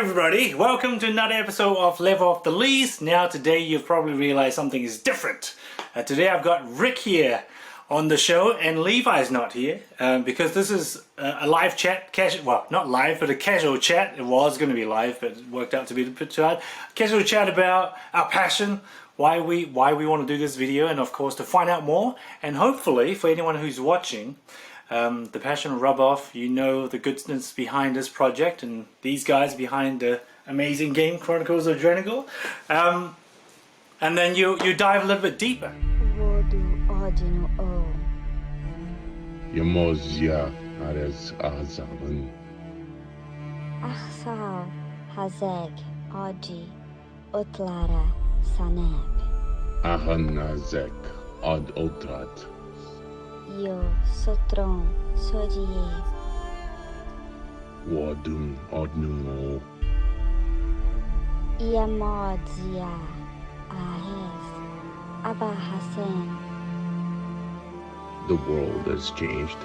everybody, welcome to another episode of Level of the Least. Now today you've probably realized something is different. Today I've got Rick here on the show and Levi's not here because this is a live chat, well not live but a casual chat. It was going to be live but it worked out to be a bit too hard. Casual chat about our passion, why we want to do this video, and of course to find out more, and hopefully for anyone who's watching, the passion will rub off. You know the goodness behind this project and these guys behind the amazing game Chronicles of Drunagor, and then you dive a little bit deeper. Yamozia Ares Azavun Achsal Hazek Oji Utlara Saneb Ahanazek Od Otrat Yo Sotron Sodie Wadum Odnumo Iamodzia Ahes Abba Hassan. The world has changed.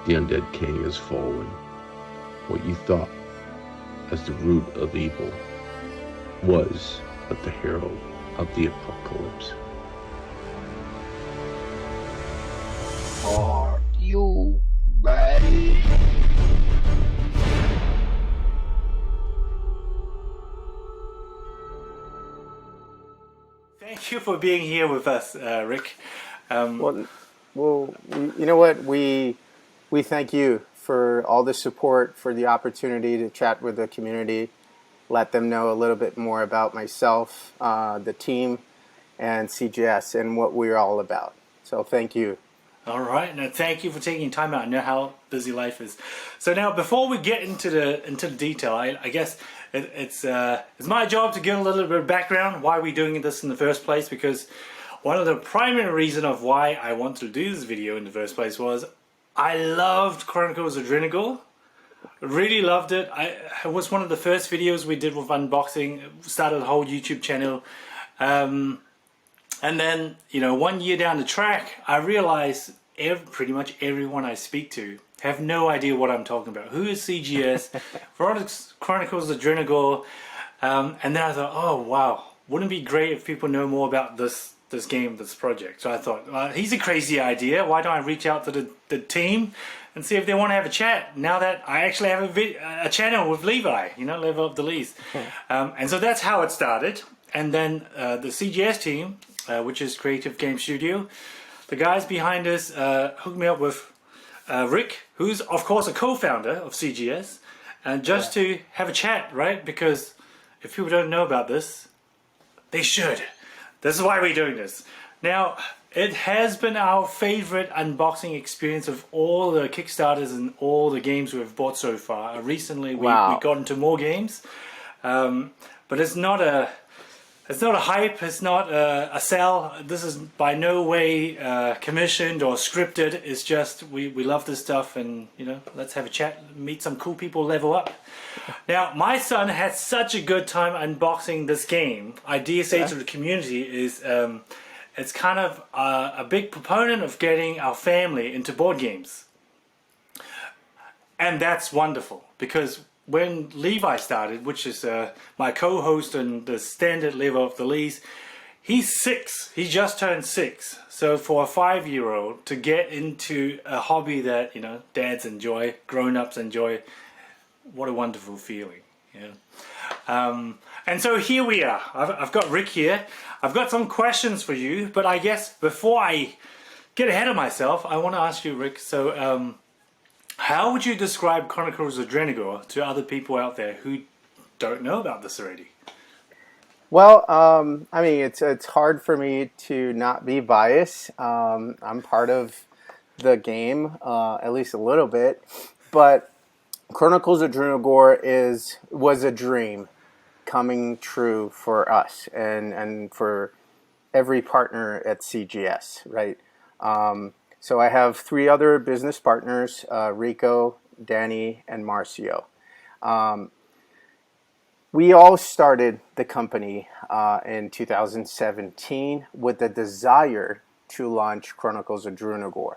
The undead king has fallen. What you thought as the root of evil was but the herald of the apocalypse. Are you ready? Thank you for being here with us, Rick. Well, you know what? We thank you for all the support, for the opportunity to chat with the community, let them know a little bit more about myself, the team, and CGS, and what we're all about. So thank you. All right, now thank you for taking time out. I know how busy life is. So now, before we get into the detail, I guess it's my job to give a little bit of background why we're doing this in the first place, because one of the primary reasons of why I wanted to do this video in the first place was I loved Chronicles of Drunagor. Really loved it. It was one of the first videos we did with unboxing. Started a whole YouTube channel. And then, you know, 1 year down the track, I realized pretty much everyone I speak to have no idea what I'm talking about. Who is CGS? Chronicles of Drunagor. And then I thought, oh wow, wouldn't it be great if people know more about this game, this project? So I thought, well, he's a crazy idea. Why don't I reach out to the team and see if they want to have a chat, now that I actually have a channel with Levi, you know, Level of the Least. And so that's how it started. And then the CGS team, which is Creative Game Studio, the guys behind us hooked me up with Rick, who's of course a co-founder of CGS, and just to have a chat, right? Because if people don't know about this, they should. This is why we're doing this. Now, it has been our favorite unboxing experience of all the Kickstarters and all the games we've bought so far. Recently, we got into more games, but it's not a hype. It's not a sell. This is by no way commissioned or scripted. It's just we love this stuff, and you know, let's have a chat, meet some cool people, level up. Now, my son had such a good time unboxing this game. I dare say to the community is it's kind of a big proponent of getting our family into board games. And that's wonderful, because when Levi started, which is my co-host and the standard Level of the Least, he's 6. He just turned 6. So for a 5-year-old to get into a hobby that, you know, dads enjoy, grown-ups enjoy, what a wonderful feeling, you know. And so here we are. I've got Rick here. I've got some questions for you, but I guess before I get ahead of myself, I want to ask you, Rick, so how would you describe Chronicles of Drunagor to other people out there who don't know about this already? Well, I mean, it's hard for me to not be biased. I'm part of the game, at least a little bit, but Chronicles of Drunagor was a dream coming true for us and for every partner at CGS, right? So I have 3 other business partners, Rico, Danny, and Marcio. We all started the company in 2017 with the desire to launch Chronicles of Drunagor.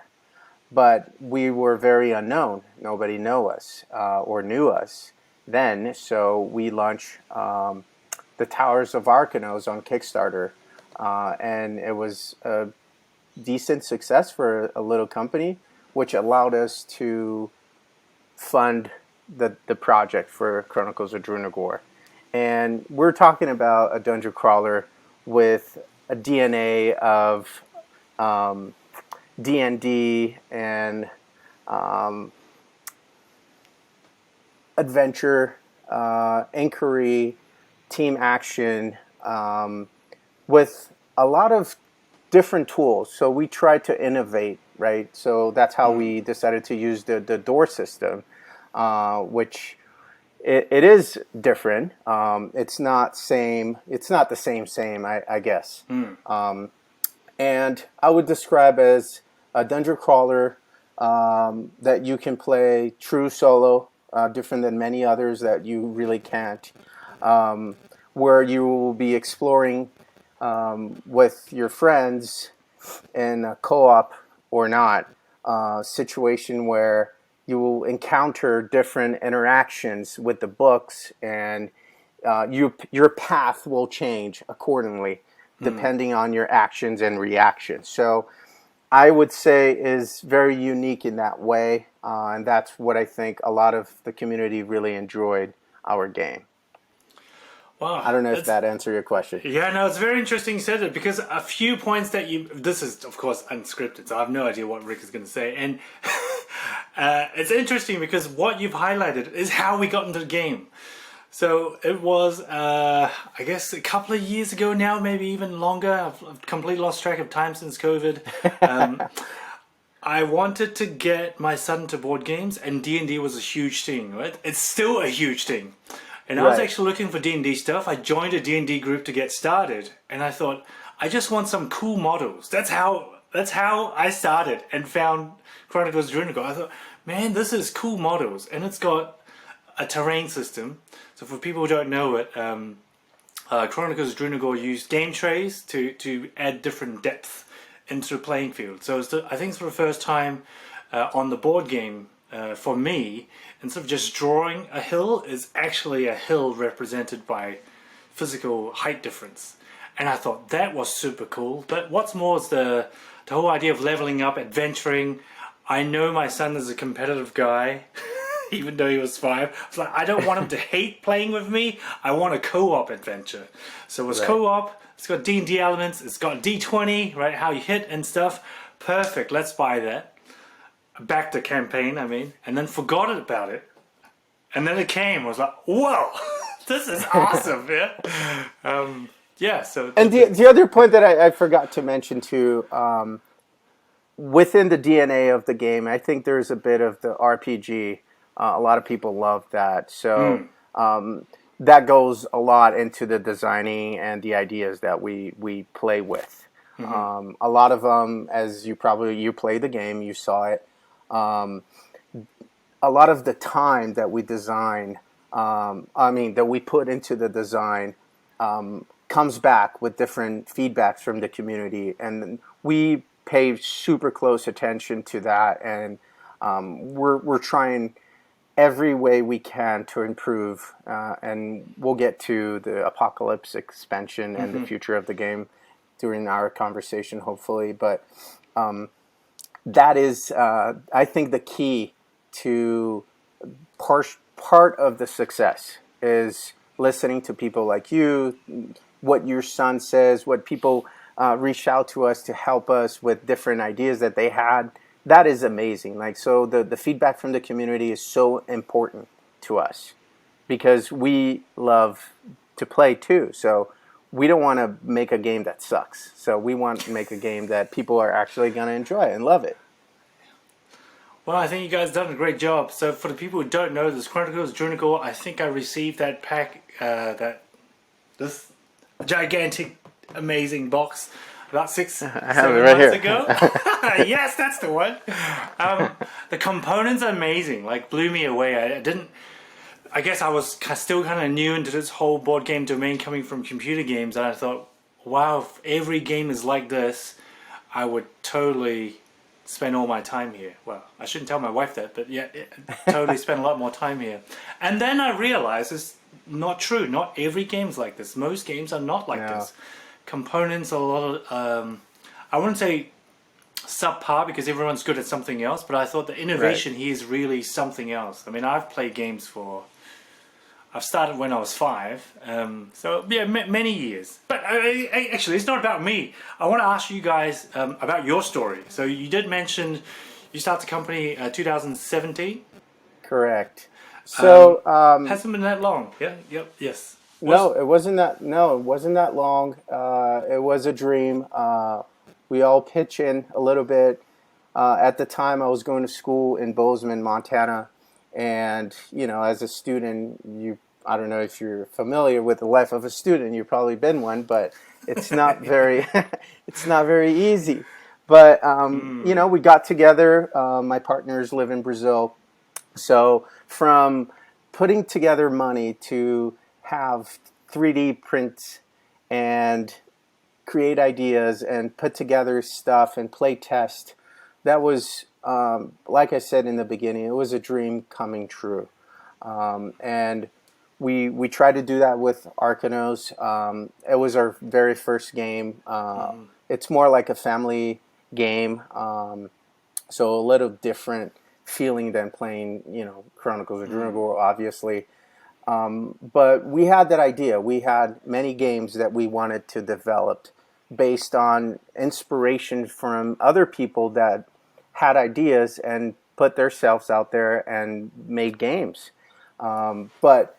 But we were very unknown. Nobody knew us or knew us. then. So we launched the Towers of Arcanos on Kickstarter, and it was a decent success for a little company, which allowed us to fund the project for Chronicles of Drunagor. And we're talking about a dungeon crawler with a DNA of D&D and adventure, inquiry, team action, with a lot of different tools. So we tried to innovate, right? So that's how we decided to use the door system, which it is different. It's not same. It's not the same. I guess. And I would describe as a dungeon crawler that you can play true solo, different than many others that you really can't. Where you will be exploring with your friends in a co-op or not situation where you will encounter different interactions with the books, and your path will change accordingly depending on your actions and reactions. So I would say is very unique in that way, and that's what I think a lot of the community really enjoyed our game. Wow. I don't know if that answered your question. Yeah, no, it's very interesting you said it, because a few points that this is of course unscripted, so I have no idea what Rick is going to say, and it's interesting because what you've highlighted is how we got into the game. So it was, I guess, a couple of years ago now, maybe even longer. I've completely lost track of time since COVID. I wanted to get my son to board games, and D&D was a huge thing, right? It's still a huge thing. And I was actually looking for D&D stuff. I joined a D&D group to get started, and I thought, I just want some cool models. That's how I started and found Chronicles of Drunagor. I thought, man, this is cool models, and it's got a terrain system. So for people who don't know it, Chronicles of Drunagor used game trays to add different depth into the playing field. So I think it's for the first time on the board game, for me, instead of just drawing a hill, is actually a hill represented by physical height difference. And I thought that was super cool. But what's more is the whole idea of leveling up, adventuring. I know my son is a competitive guy, even though he was 5. I was like, I don't want him to hate playing with me. I want a co-op adventure. So it was co-op. It's got D&D elements. It's got D20, right? How you hit and stuff. Perfect. Let's buy that. Back to campaign, I mean, and then forgot about it. And then it came. I was like, whoa, this is awesome, yeah. Yeah, so... And the other point that I forgot to mention too, within the DNA of the game, I think there's a bit of the RPG. A lot of people love that. So that goes a lot into the designing and the ideas that we play with. A lot of them, as you played the game, you saw it. A lot of the time that we design, that we put into the design, comes back with different feedbacks from the community, and we pay super close attention to that, and we're trying every way we can to improve, and we'll get to the Apocalypse expansion and the future of the game during our conversation, hopefully, but that is, I think, the key to part of the success is listening to people like you, what your son says, what people reach out to us to help us with different ideas that they had. That is amazing. Like, so the feedback from the community is so important to us because we love to play too. So we don't want to make a game that sucks. So we want to make a game that people are actually going to enjoy and love it. Well, I think you guys done a great job. So for the people who don't know, this Chronicles of Drunagor, I think I received that pack, this gigantic, amazing box about 7 months ago. Yes, that's the one. The components are amazing. Like, blew me away. I guess I was still kind of new into this whole board game domain coming from computer games, and I thought, wow, if every game is like this, I would totally spend all my time here. Well, I shouldn't tell my wife that, but yeah, totally spend a lot more time here. And then I realized it's not true. Not every game's like this. Most games are not like this. Components are a lot of, I wouldn't say subpar because everyone's good at something else, but I thought the innovation here is really something else. I mean, I've played games I've started when I was 5, so yeah, many years. But actually, it's not about me. I want to ask you guys about your story. So you did mention you started the company 2017. Correct. So hasn't been that long. Yeah. Yep. Yes. No, it wasn't that. No, it wasn't that long. It was a dream. We all pitch in a little bit. At the time, I was going to school in Bozeman, Montana. And, you know, as a student, I don't know if you're familiar with the life of a student, you've probably been one, but it's not very, it's not very easy. But, you know, we got together, my partners live in Brazil. So from putting together money to have 3D prints and create ideas and put together stuff and play test, that was, like I said in the beginning, it was a dream coming true. And we tried to do that with Arcanos. It was our very first game. It's more like a family game, so a little different feeling than playing, you know, Chronicles of Drunagor, obviously. But we had that idea. We had many games that we wanted to develop based on inspiration from other people that had ideas and put themselves out there and made games. But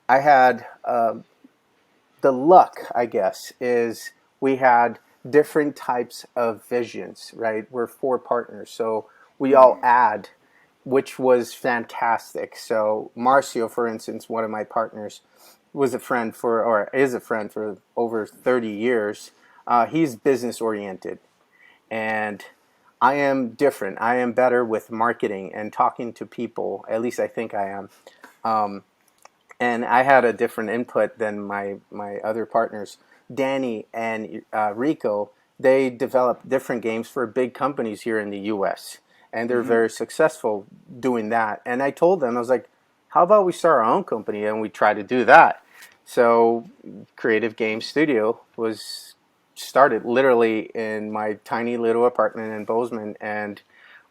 I had the luck, I guess, is we had different types of visions, right? We're 4 partners, so we all add, which was fantastic. So Marcio, for instance, one of my partners, was a friend for, or is a friend for over 30 years. He's business oriented, and I am different. I am better with marketing and talking to people. At least I think I am. And I had a different input than my other partners. Danny and Rico, they developed different games for big companies here in the U.S. And they're very successful doing that. And I told them, I was like, how about we start our own company and we try to do that? So Creative Game Studio was started literally in my tiny little apartment in Bozeman, and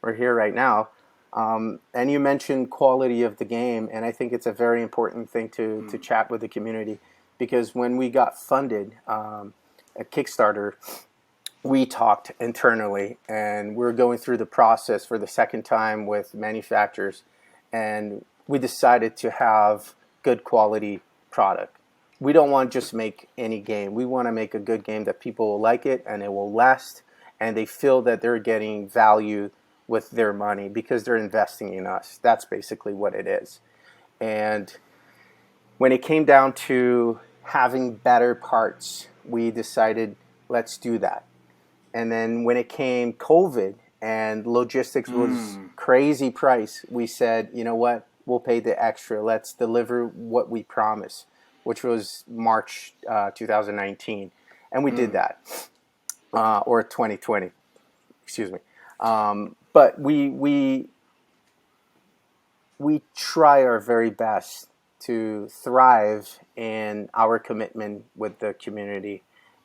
we're here right now. And you mentioned quality of the game, and I think it's a very important thing to chat with the community, because when we got funded at Kickstarter, we talked internally, and we're going through the process for the second time with manufacturers, and we decided to have good quality product. We don't want to just make any game. We want to make a good game that people will like it and it will last, and they feel that they're getting value with their money because they're investing in us. That's basically what it is. And when it came down to having better parts, we decided, let's do that. And then when it came COVID and logistics was crazy price, we said, you know what, we'll pay the extra. Let's deliver what we promised, which was March 2019. And we did that, or 2020, excuse me. But we try our very best to thrive in our commitment with the community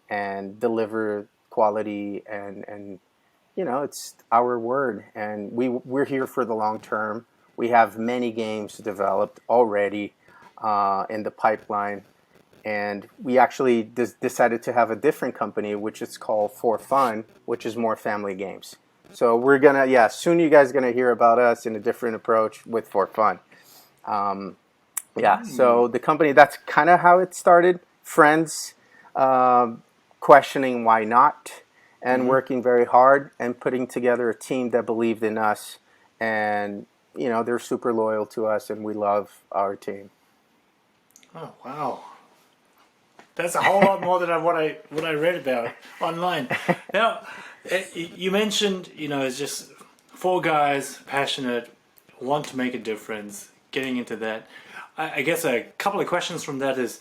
and deliver quality, and you know, it's our word, and we're here for the long term. We have many games developed already in the pipeline, and we actually decided to have a different company, which is called For Fun, which is more family games. So we're gonna, soon you guys are gonna hear about us in a different approach with For Fun. So the company, that's kind of how it started. Friends questioning why not, and working very hard and putting together a team that believed in us, and you know, they're super loyal to us, and we love our team. Oh wow, that's a whole lot more than what I read about online. Now, you mentioned, you know, it's just 4 guys, passionate, want to make a difference, getting into that. I guess a couple of questions from that is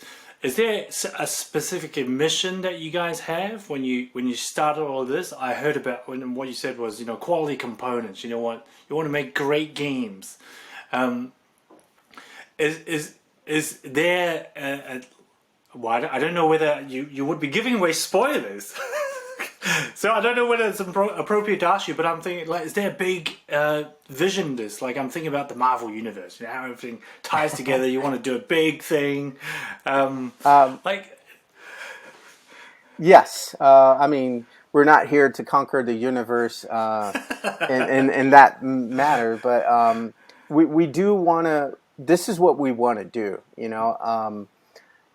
there a specific mission that you guys have when you started all of this? I heard about what you said was, quality components. You want to make great games. Is there well, I don't know whether you would be giving away spoilers. So I don't know whether it's appropriate to ask you, but I'm thinking, like, is there a big vision to this? Like, I'm thinking about the Marvel universe, how everything ties together. You want to do a big thing, like. Yes, I mean, we're not here to conquer the universe in that matter, but we do want to. This is what we want to do,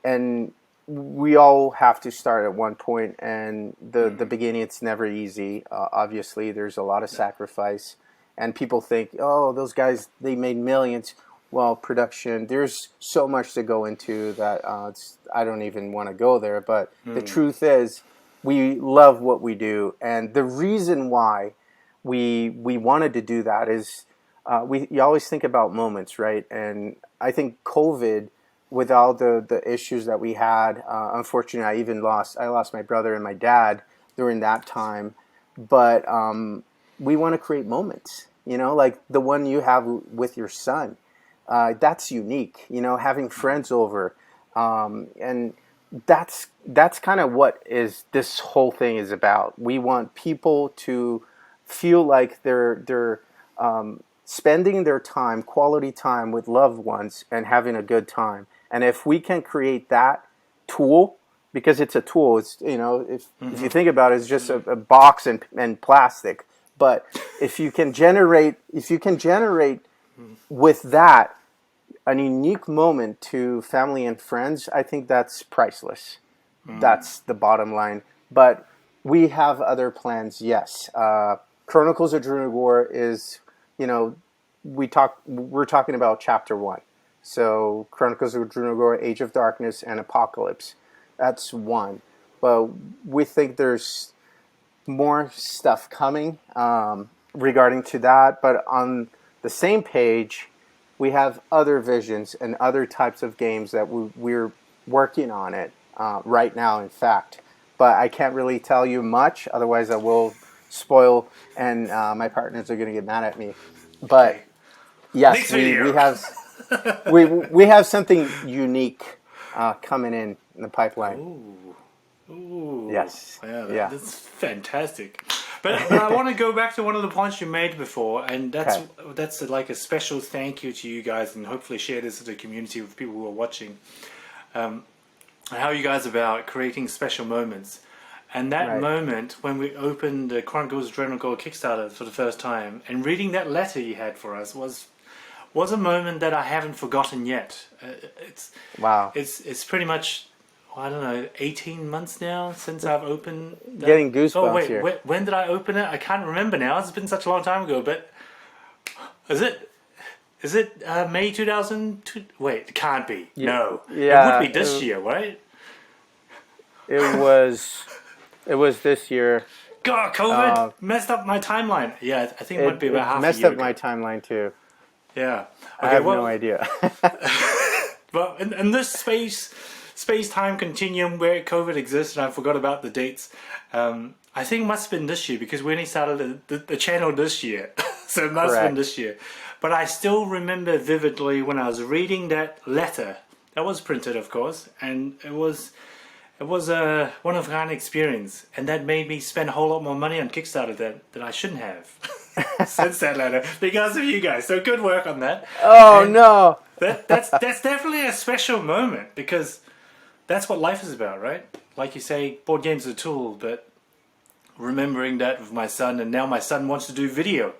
and we all have to start at one point, and the beginning, it's never easy. Obviously, there's a lot of sacrifice, and people think, oh, those guys, they made millions. Well, production, there's so much to go into that I don't even want to go there. But the truth is, we love what we do, and the reason why we wanted to do that is you always think about moments, right? And I think COVID, with all the issues that we had, unfortunately, I lost my brother and my dad during that time. But we want to create moments, like the one you have with your son. That's unique, having friends over, and that's kind of what this whole thing is about. We want people to feel like they're spending their time, quality time with loved ones, and having a good time. And if we can create that tool, because it's a tool, it's if you think about it, it's just a box and plastic. But if you can generate with that a unique moment to family and friends, I think that's priceless. That's the bottom line. But we have other plans. Yes, Chronicles of Drunagor is, we're talking about chapter 1. So Chronicles of Drunagor, Age of Darkness, and Apocalypse. That's 1. But we think there's more stuff coming regarding to that. But on the same page, we have other visions and other types of games that we're working on it right now, in fact. But I can't really tell you much, otherwise I will spoil, and my partners are going to get mad at me. But yes, we have... we have something unique coming in the pipeline. Ooh. Yes. Yeah, that's fantastic. But I want to go back to one of the points you made before, and that's like a special thank you to you guys, and hopefully share this with the community with people who are watching. How you guys about creating special moments. And that moment when we opened the Chronicles of Drunagor Kickstarter for the first time, and reading that letter you had for us was a moment that I haven't forgotten yet. It's pretty much, I don't know, 18 months now since I've opened that. Getting goosebumps here. When did I open it? I can't remember now. It's been such a long time ago. But is it May 2002? Wait, it can't be. No. Yeah, it would be this year, right? It was this year. God, COVID messed up my timeline. Yeah, I think it might be about half a year messed up ago. my timeline too. Yeah. I have no idea. But in this space-time continuum where COVID exists, and I forgot about the dates, I think it must have been this year, because we only started the channel this year. So it must have been this year. But I still remember vividly when I was reading that letter. That was printed, of course, and it was a one-of-a-kind experience, and that made me spend a whole lot more money on Kickstarter that I shouldn't have since that letter, because of you guys. So good work on that. Oh, and no. That's definitely a special moment, because that's what life is about, right? Like you say, board games are a tool, but remembering that with my son, and now my son wants to do video.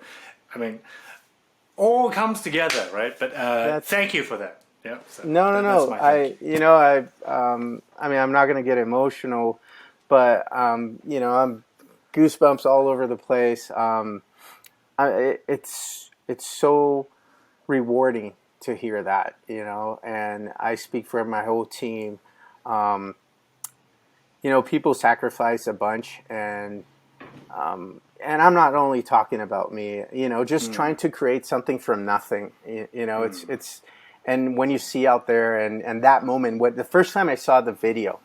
I mean, all comes together, right? But thank you for that. Yeah. So No. I mean, I'm not going to get emotional, but I'm goosebumps all over the place. It's so rewarding to hear that, and I speak for my whole team. People sacrifice a bunch, and I'm not only talking about me, just trying to create something from nothing, it's and when you see out there and that moment, the first time I saw the video,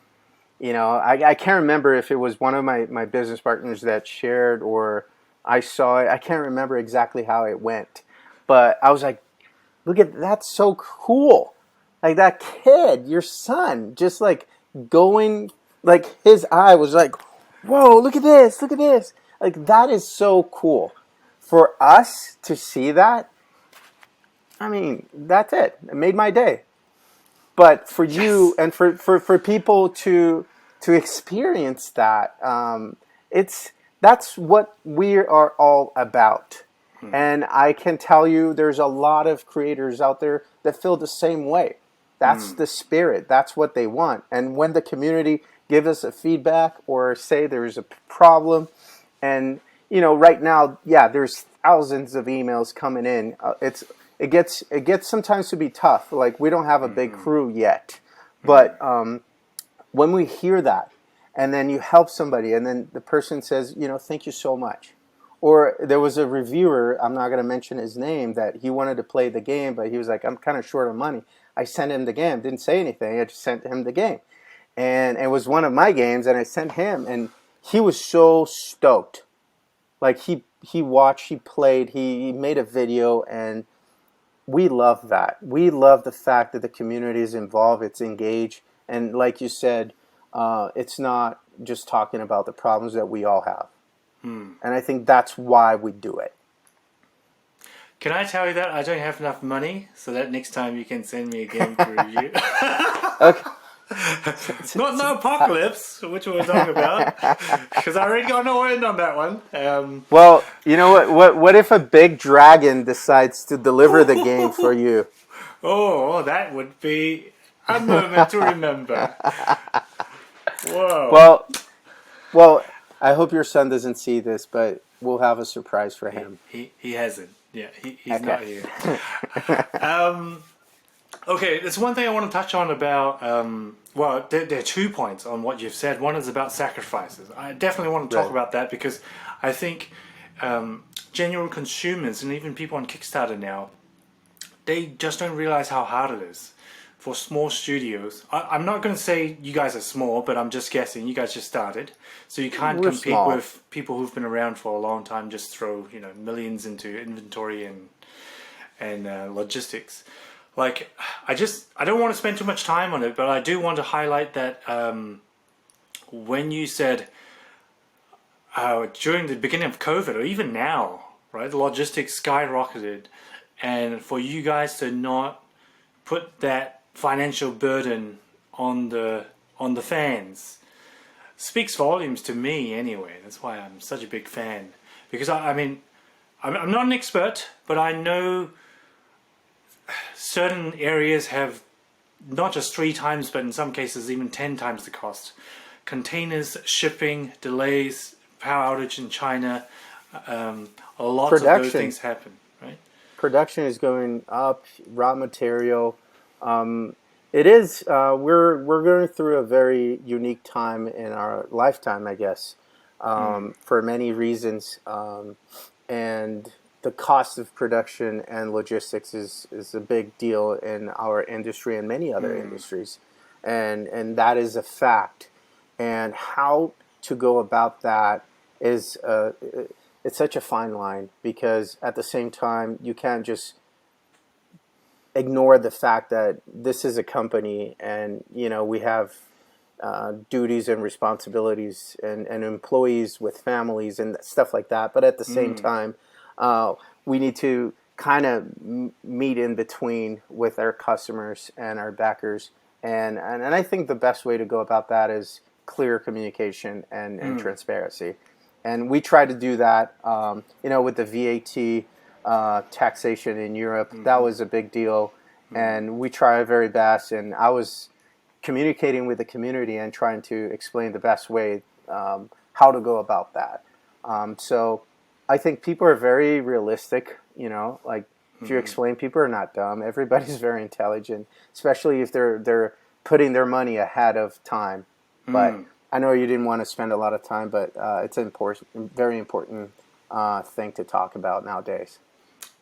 I can't remember if it was one of my business partners that shared or I saw it. I can't remember exactly how it went, but I was like, look at that's so cool. Like that kid, your son, just like going, like his eye was like, whoa, look at this, look at this. Like that is so cool. For us to see that, I mean, that's it. It made my day. But for you and for people to experience that, that's what we are all about. And I can tell you there's a lot of creators out there that feel the same way. That's the spirit. That's what they want. And when the community give us a feedback or say there's a problem, and right now, yeah, there's thousands of emails coming in. It gets sometimes to be tough. Like we don't have a big crew yet, but when we hear that, and then you help somebody, and then the person says, thank you so much. Or there was a reviewer, I'm not going to mention his name, that he wanted to play the game, but he was like, I'm kind of short of money. I sent him the game, didn't say anything, I just sent him the game. And it was one of my games, and I sent him, and he was so stoked. Like he watched, he played, he made a video, and we love that. We love the fact that the community is involved, it's engaged, and like you said, it's not just talking about the problems that we all have. And I think that's why we do it. Can I tell you that I don't have enough money, so that next time you can send me a game to review. Okay. Not no apocalypse, which we're talking about, because I already got no end on that one. Well, you know what? What if a big dragon decides to deliver the game for you? Oh, that would be a moment to remember. Whoa. Well, I hope your son doesn't see this, but we'll have a surprise for him. He hasn't. Yeah, he's Okay. not here. Okay, there's one thing I want to touch on about, well, there are 2 points on what you've said. One is about sacrifices. I definitely want to talk about that because I think genuine consumers and even people on Kickstarter now, they just don't realize how hard it is for small studios. I'm not going to say you guys are small, but I'm just guessing. You guys just started. So you can't compete small with people who've been around for a long time, just throw millions into inventory and logistics. Like, I don't want to spend too much time on it, but I do want to highlight that when you said during the beginning of COVID, or even now, right, the logistics skyrocketed, and for you guys to not put that financial burden on the fans speaks volumes to me anyway. That's why I'm such a big fan, because I mean, I'm not an expert, but I know certain areas have not just 3 times, but in some cases even 10 times the cost. Containers, shipping, delays, power outage in China, a lot of those things happen, right? Production is going up, raw material. It is, we're going through a very unique time in our lifetime, I guess, for many reasons. And the cost of production and logistics is a big deal in our industry and many other industries. And that is a fact. And how to go about that is, it's such a fine line, because at the same time, you can't just ignore the fact that this is a company and, we have duties and responsibilities and employees with families and stuff like that. But at the same time, we need to kind of meet in between with our customers and our backers. And I think the best way to go about that is clear communication and transparency. And we try to do that, with the VAT taxation in Europe. That was a big deal. And we try our very best. And I was communicating with the community and trying to explain the best way how to go about that. So I think people are very realistic, if you explain, people are not dumb. Everybody's very intelligent, especially if they're putting their money ahead of time. But I know you didn't want to spend a lot of time, but it's an important, very important thing to talk about nowadays.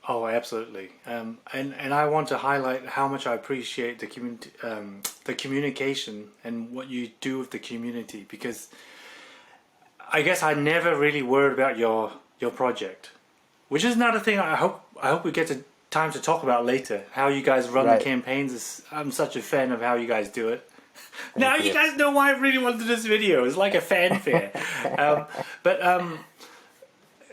Oh, absolutely. And I want to highlight how much I appreciate the communication and what you do with the community, because I guess I never really worried about your project, which is another thing I hope we get to time to talk about later. How you guys run the Right. campaigns is, I'm such a fan of how you guys do it. Now you you. guys know why I really wanted this video. It's like a fanfare. But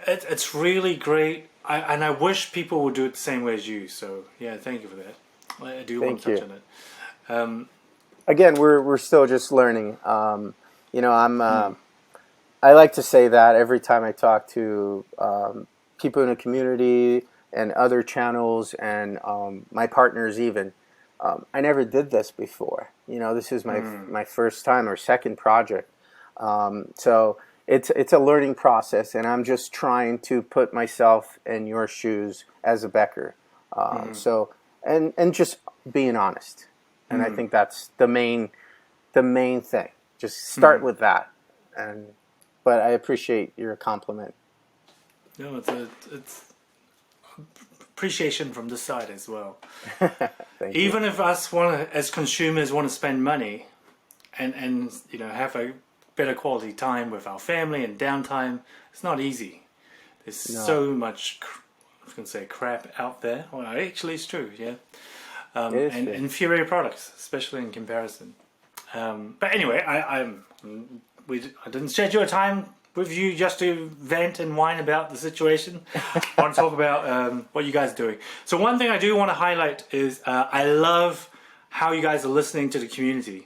it's really great. And I wish people would do it the same way as you. So yeah, thank you for that. I do want to Thank touch you. on it. Again, we're still just learning. You know, I like to say that every time I talk to people in the community and other channels and my partners even. I never did this before. You know, this is my first time or second project. So it's a learning process, and I'm just trying to put myself in your shoes as a Becker. So and just being honest, and I think that's the main thing. Just start with that, but I appreciate your compliment. No, it's appreciation from this side as well. Thank you. Even if us as consumers want to spend money and you know have a better quality time with our family and downtime, it's not easy. There's so much I was going to say crap out there. Well, actually it's true, yeah. It is And true. inferior products, especially in comparison. But anyway, I didn't schedule a time with you just to vent and whine about the situation. I want to talk about what you guys are doing. So one thing I do want to highlight is I love how you guys are listening to the community.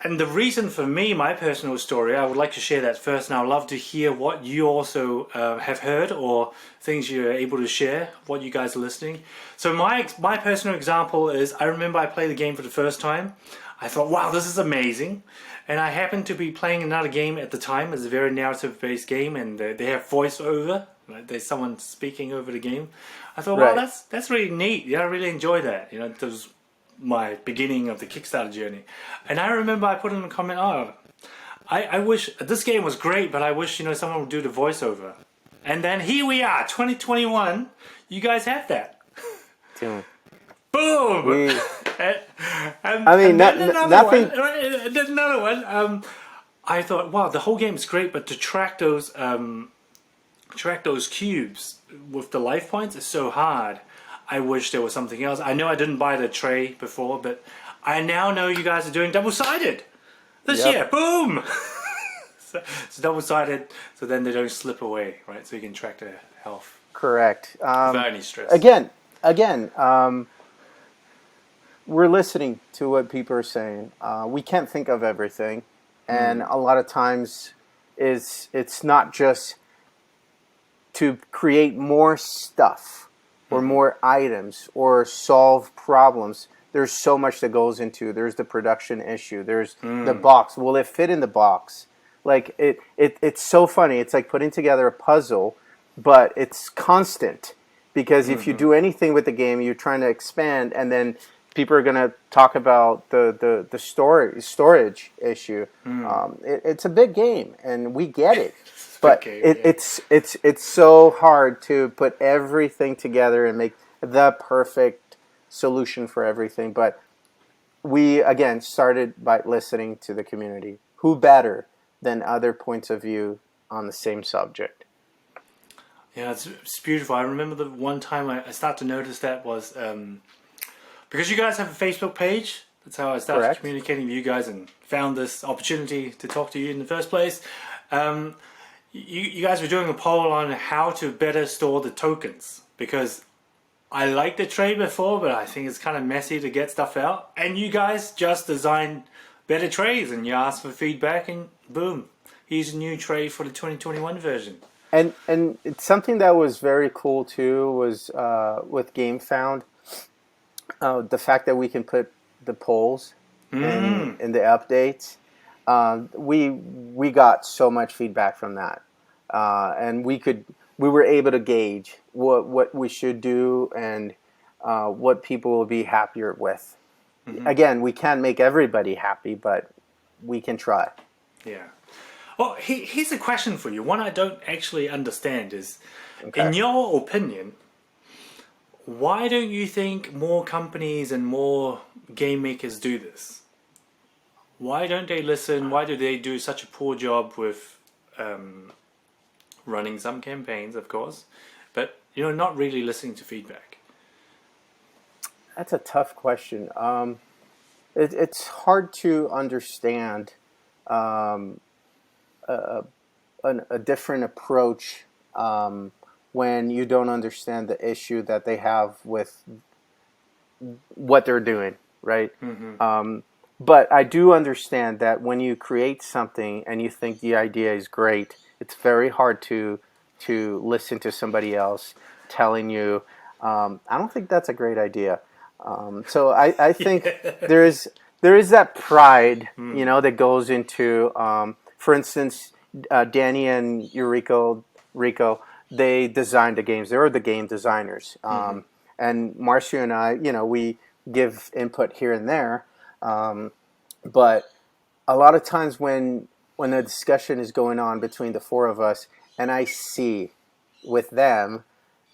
And the reason for me, my personal story, I would like to share that first, and I would love to hear what you also have heard or things you're able to share, what you guys are listening. So my personal example is, I remember I played the game for the first time. I thought, wow, this is amazing. And I happened to be playing another game at the time. It's a very narrative-based game, and they have voiceover. Right? There's someone speaking over the game. I thought, wow, Right. that's really neat. Yeah, I really enjoy that. You know, that was my beginning of the Kickstarter journey. And I remember I put in a comment, oh, I wish, this game was great, but I wish, you know, someone would do the voiceover. And then here we are, 2021, you guys have that. Dude. Boom! We- And I mean, then another nothing. one, right? And then another one. I thought, wow, the whole game is great, but to track those cubes with the life points is so hard. I wish there was something else. I know I didn't buy the tray before, but I now know you guys are doing double-sided this Yep. year. Boom! So it's double-sided, so then they don't slip away, right? So you can track their health Correct. without any stress. Again, we're listening to what people are saying. We can't think of everything, and a lot of times, it's not just to create more stuff or more items or solve problems. There's so much that goes into. There's the production issue. There's the box. Will it fit in the box? Like it's so funny. It's like putting together a puzzle, but it's constant. Because if you do anything with the game, you're trying to expand, and then people are going to talk about the storage issue. It's a big game, and we get it. But game, yeah. it's so hard to put everything together and make the perfect solution for everything. But we, again, started by listening to the community. Who better than other points of view on the same subject? Yeah, it's beautiful. I remember the one time I started to notice that was because you guys have a Facebook page. That's how I started Correct. communicating with you guys and found this opportunity to talk to you in the first place. You guys were doing a poll on how to better store the tokens, because I liked the tray before, but I think it's kind of messy to get stuff out. And you guys just designed better trays, and you asked for feedback, and boom, here's a new tray for the 2021 version. And it's something that was very cool too was with GameFound, the fact that we can put the polls in the updates. We got so much feedback from that, and we were able to gauge what we should do and what people will be happier with. Again, we can't make everybody happy, but we can try. Yeah. Well, here's a question for you. One I don't actually understand is, Okay. in your opinion, why don't you think more companies and more game makers do this? Why don't they listen? Why do they do such a poor job with running some campaigns, of course, but not really listening to feedback? That's a tough question. It's hard to understand a different approach when you don't understand the issue that they have with what they're doing, right? But I do understand that when you create something and you think the idea is great, it's very hard to listen to somebody else telling you, I don't think that's a great idea. So I think there is that pride, that goes into, for instance, Danny and Rico, they designed the games. They were the game designers. And Marcio and I, we give input here and there. But a lot of times when a discussion is going on between the four of us, and I see with them,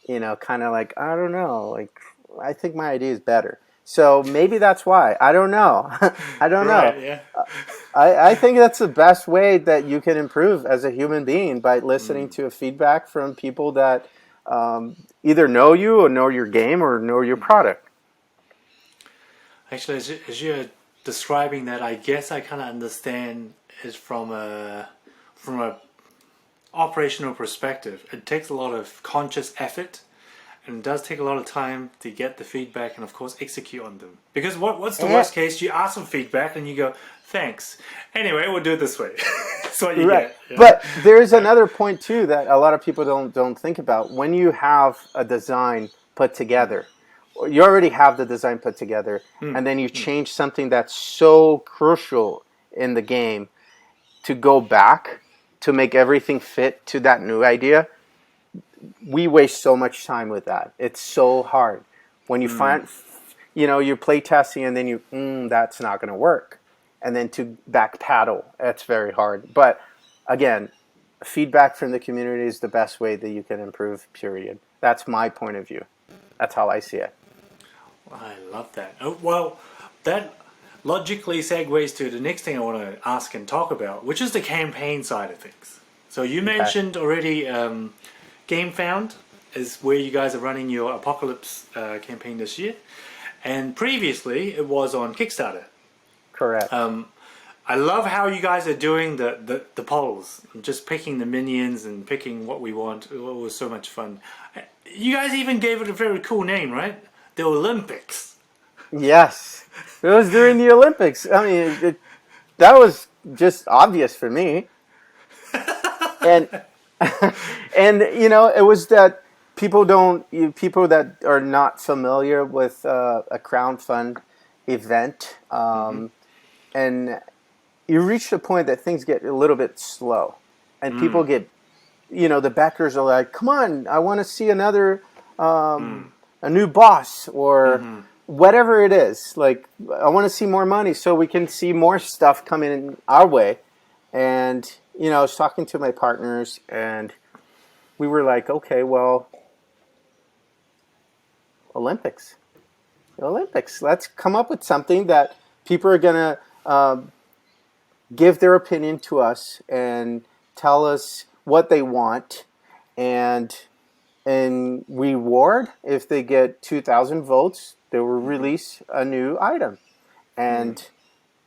kind of like, I don't know, like, I think my idea is better. So maybe that's why. I don't know. I don't know. Yeah. I think that's the best way that you can improve as a human being, by listening to a feedback from people that either know you or know your game or know your product. Actually, as you're describing that, I guess I kind of understand it from a operational perspective. It takes a lot of conscious effort, and it does take a lot of time to get the feedback and, of course, execute on them. Because what's the worst case? You ask for feedback and you go, thanks. Anyway, we'll do it this way. That's what you get. Yeah. But there's another point, too, that a lot of people don't think about. When you have a design put together, you already have the design put together, and then you change something that's so crucial in the game to go back to make everything fit to that new idea. We waste so much time with that. It's so hard. When you find, you're play testing and then that's not going to work. And then to back paddle, that's very hard. But again, feedback from the community is the best way that you can improve, period. That's my point of view. That's how I see it. I love that. Oh, well, that logically segues to the next thing I want to ask and talk about, which is the campaign side of things. So you mentioned already GameFound is where you guys are running your Apocalypse campaign this year. And previously, it was on Kickstarter. Correct. I love how you guys are doing the polls, just picking the minions and picking what we want. It was so much fun. You guys even gave it a very cool name, right? The Olympics. Yes. It was during the Olympics. I mean, that was just obvious for me. And it was that people that are not familiar with a crowdfund event, and you reach the point that things get a little bit slow, and people get, the backers are like, come on, I want to see another, a new boss or whatever it is. Like, I want to see more money so we can see more stuff coming in our way. And, I was talking to my partners and we were like, okay, well, Olympics. Let's come up with something that people are going to give their opinion to us and tell us what they want, and reward, if they get 2,000 votes, they will release a new item. And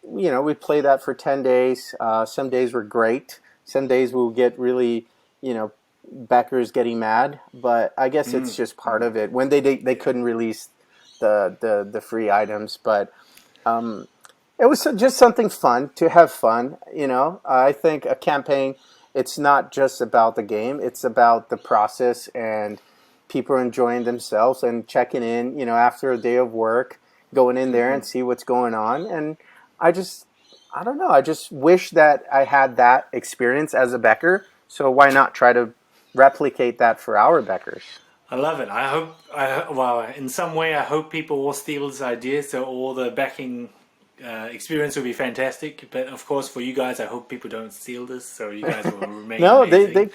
we play that for 10 days. Some days were great. Some days we'll get really, backers getting mad. But I guess it's just part of it. When they couldn't release the free items, but it was just something fun to have fun. I think a campaign, it's not just about the game. It's about the process and people enjoying themselves and checking in, after a day of work, going in there and see what's going on. And I don't know. I just wish that I had that experience as a Becker. So why not try to replicate that for our Beckers? I love it. Well, in some way, I hope people will steal this idea, so all the backing experience will be fantastic. But of course, for you guys, I hope people don't steal this, so you guys will remain. No, amazing.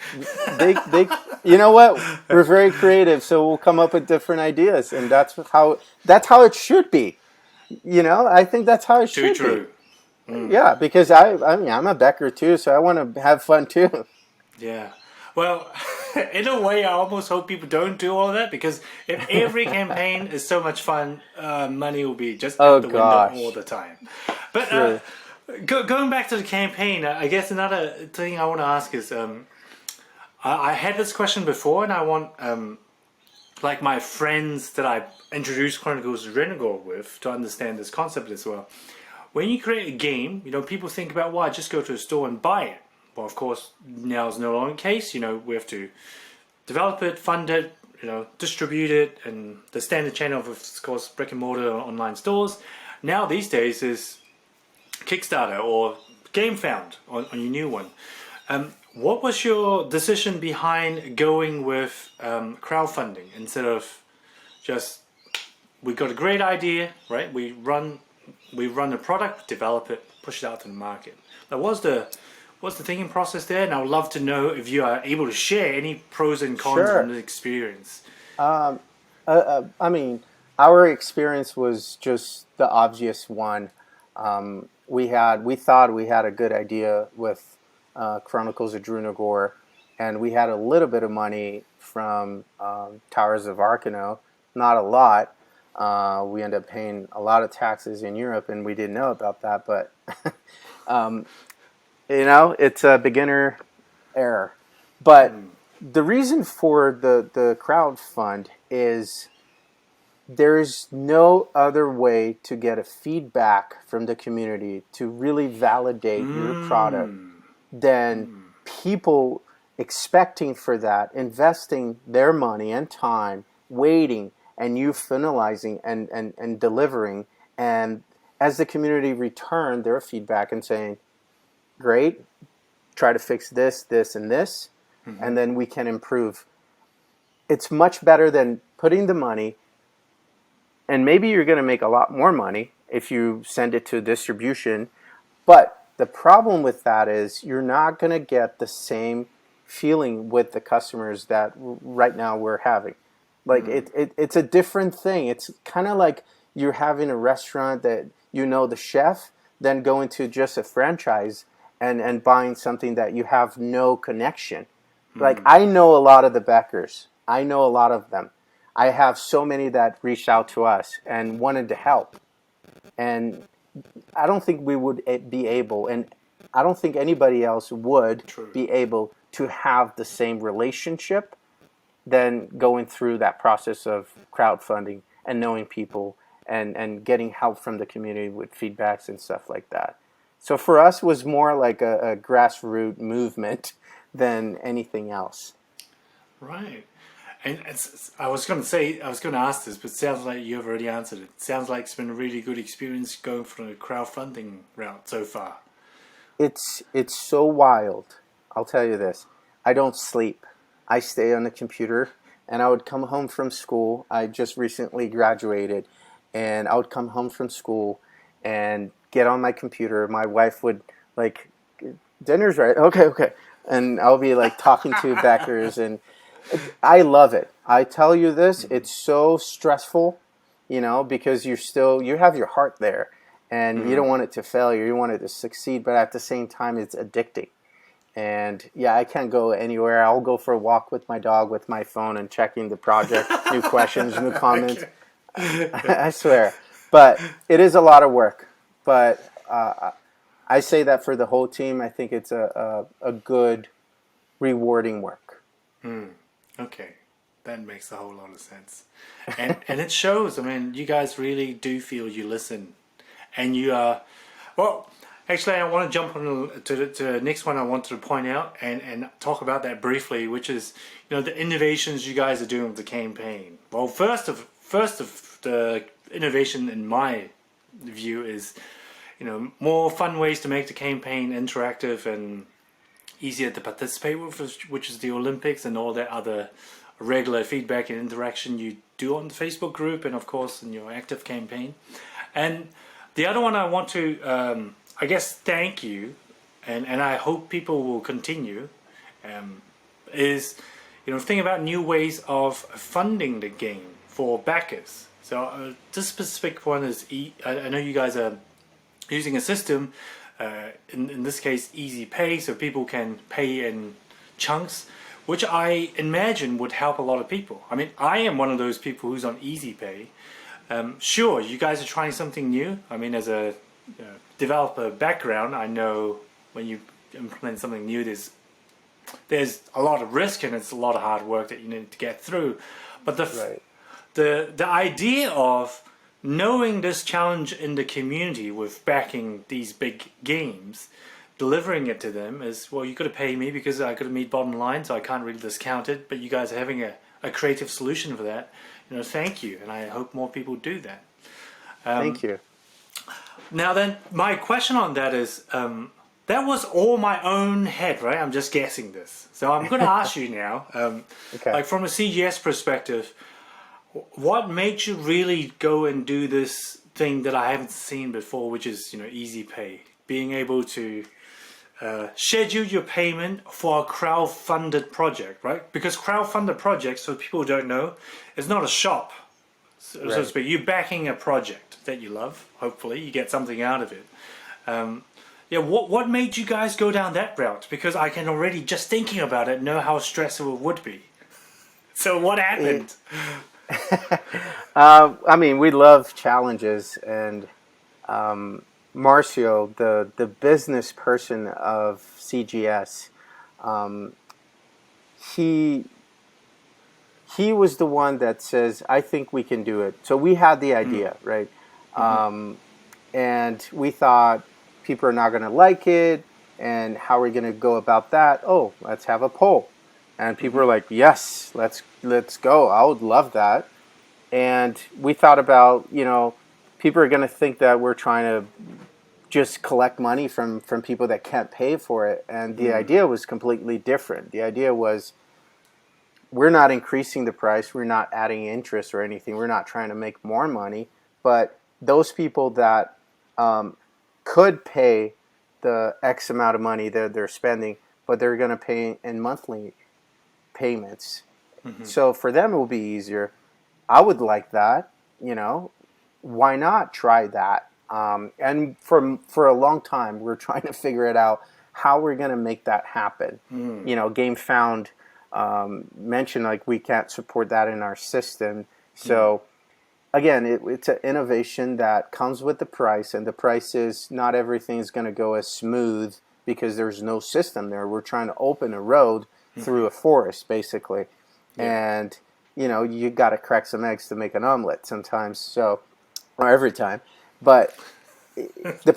they. You know what? We're very creative, so we'll come up with different ideas, and that's how it should be. You know, I think that's how it should true. be. Yeah, because I mean, I'm a Becker too, so I want to have fun too. Yeah. Well, in a way, I almost hope people don't do all that, because if every campaign is so much fun, money will be just out the window all the time. But going back to the campaign, I guess another thing I want to ask is, I had this question before, and I want like my friends that I introduced Chronicles of Drunagor with to understand this concept as well. When you create a game, you know, people think about, well, I just go to a store and buy it. Well, of course, now is no longer the case. You know, we have to develop it, fund it, you know, distribute it, and the standard channel of course, brick and mortar online stores. Now these days is Kickstarter or GameFound on your new one. What was your decision behind going with crowdfunding instead of just, we got a great idea, right? We run a product, develop it, push it out to the market. Now, what's the thinking process there? And I would love to know if you are able to share any pros and cons from the experience. I mean, our experience was just the obvious one. We thought we had a good idea with Chronicles of Drunagor, and we had a little bit of money from Towers of Arkano, not a lot. We ended up paying a lot of taxes in Europe, and we didn't know about that, but you know, it's a beginner error. But the reason for the crowd fund is there's no other way to get a feedback from the community to really validate your product than people expecting for that, investing their money and time, waiting, and you finalizing and delivering. And as the community return their feedback and saying, great, try to fix this, this, and this, and then we can improve. It's much better than putting the money, and maybe you're going to make a lot more money if you send it to distribution, but the problem with that is you're not going to get the same feeling with the customers that right now we're having. Like it's a different thing. It's kind of like you're having a restaurant that you know the chef, then going to just a franchise and buying something that you have no connection. Like, I know a lot of the Beckers. I know a lot of them. I have so many that reached out to us and wanted to help. And I don't think we would be able, and I don't think anybody else would be able to have the same relationship than going through that process of crowdfunding and knowing people and getting help from the community with feedbacks and stuff like that. So for us, it was more like a grassroots movement than anything else. Right. And I was going to ask this, but it sounds like you've already answered it. It sounds like it's been a really good experience going from the crowdfunding route so far. It's so wild. I'll tell you this. I don't sleep. I stay on the computer, and I would come home from school. I just recently graduated, and I would come home from school and get on my computer. My wife would, like, dinner's right. Okay. And I'll be, like, talking to Beckers, and I love it. I tell you this, it's so stressful, you know, because you have your heart there, and you don't want it to fail. You want it to succeed, but at the same time, it's addicting. And yeah, I can't go anywhere. I'll go for a walk with my dog with my phone and checking the project, new questions, new comments. I swear. But it is a lot of work. But I say that for the whole team. I think it's a good, rewarding work. Okay, that makes a whole lot of sense. And it shows. I mean, you guys really do feel you listen. And you are... Well, actually, I want to jump on to the next one I wanted to point out and talk about that briefly, which is, you know, the innovations you guys are doing with the campaign. Well, first of the innovation in my view is, you know, more fun ways to make the campaign interactive and easier to participate with, which is the Olympics and all that other regular feedback and interaction you do on the Facebook group and of course in your active campaign. And The other one I want to, I guess, thank you, and I hope people will continue, is, think about new ways of funding the game for backers. So this specific one is, I know you guys are using a system, in this case EzPay, so people can pay in chunks, which I imagine would help a lot of people. I mean, I am one of those people who's on EzPay. Sure, you guys are trying something new. I mean, as a developer background, I know when you implement something new, there's a lot of risk and it's a lot of hard work that you need to get through. But the idea of knowing this challenge in the community with backing these big games, delivering it to them is, well, you got to pay me because I got to meet bottom line, so I can't really discount it. But you guys are having a creative solution for that. Thank you, and I hope more people do that. Thank you. Now then, my question on that is, that was all my own head, right? I'm just guessing this. So I'm going to ask you now, Okay. like from a CGS perspective, what made you really go and do this thing that I haven't seen before, which is, EzPay? Being able to schedule your payment for a crowd-funded project, right? Because crowd-funded projects, for people who don't know, is not a shop, so to speak. You're backing a project that you love. Hopefully, you get something out of it. What made you guys go down that route? Because I can already, just thinking about it, know how stressful it would be. So what happened? I mean, we love challenges, and Marcio, the business person of CGS, he was the one that says, I think we can do it. So we had the idea, right? And we thought people are not going to like it, and how are we going to go about that? Oh, let's have a poll. And people were like, yes, let's go. I would love that. And we thought about, people are going to think that we're trying to just collect money from people that can't pay for it. And the idea was completely different. The idea was, we're not increasing the price. We're not adding interest or anything. We're not trying to make more money. But those people that could pay the X amount of money that they're spending, but they're going to pay in monthly payments. So for them, it will be easier. I would like that. Why not try that? And for a long time, we're trying to figure it out how we're going to make that happen. GameFound mentioned like we can't support that in our system. So again, it's an innovation that comes with the price, and the price is not everything is going to go as smooth because there's no system there. We're trying to open a road through a forest, basically. And you got to crack some eggs to make an omelet sometimes, or every time. But the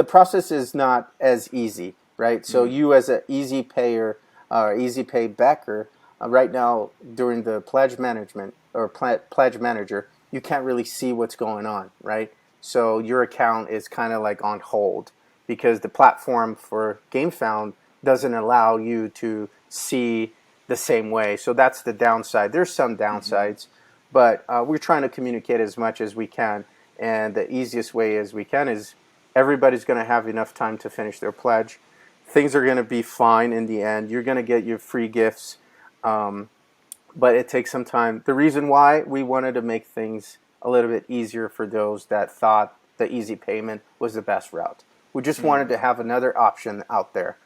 process is not as easy, right? So you as an EzPayer or EzPay backer, right now during the pledge management or pledge manager, you can't really see what's going on, right? So your account is kind of like on hold because the platform for GameFound doesn't allow you to see the same way. So that's the downside. There's some downsides, but we're trying to communicate as much as we can. And the easiest way as we can is everybody's going to have enough time to finish their pledge. Things are going to be fine in the end. You're going to get your free gifts, but it takes some time. The reason why we wanted to make things a little bit easier for those that thought the easy payment was the best route. We just wanted to have another option out there.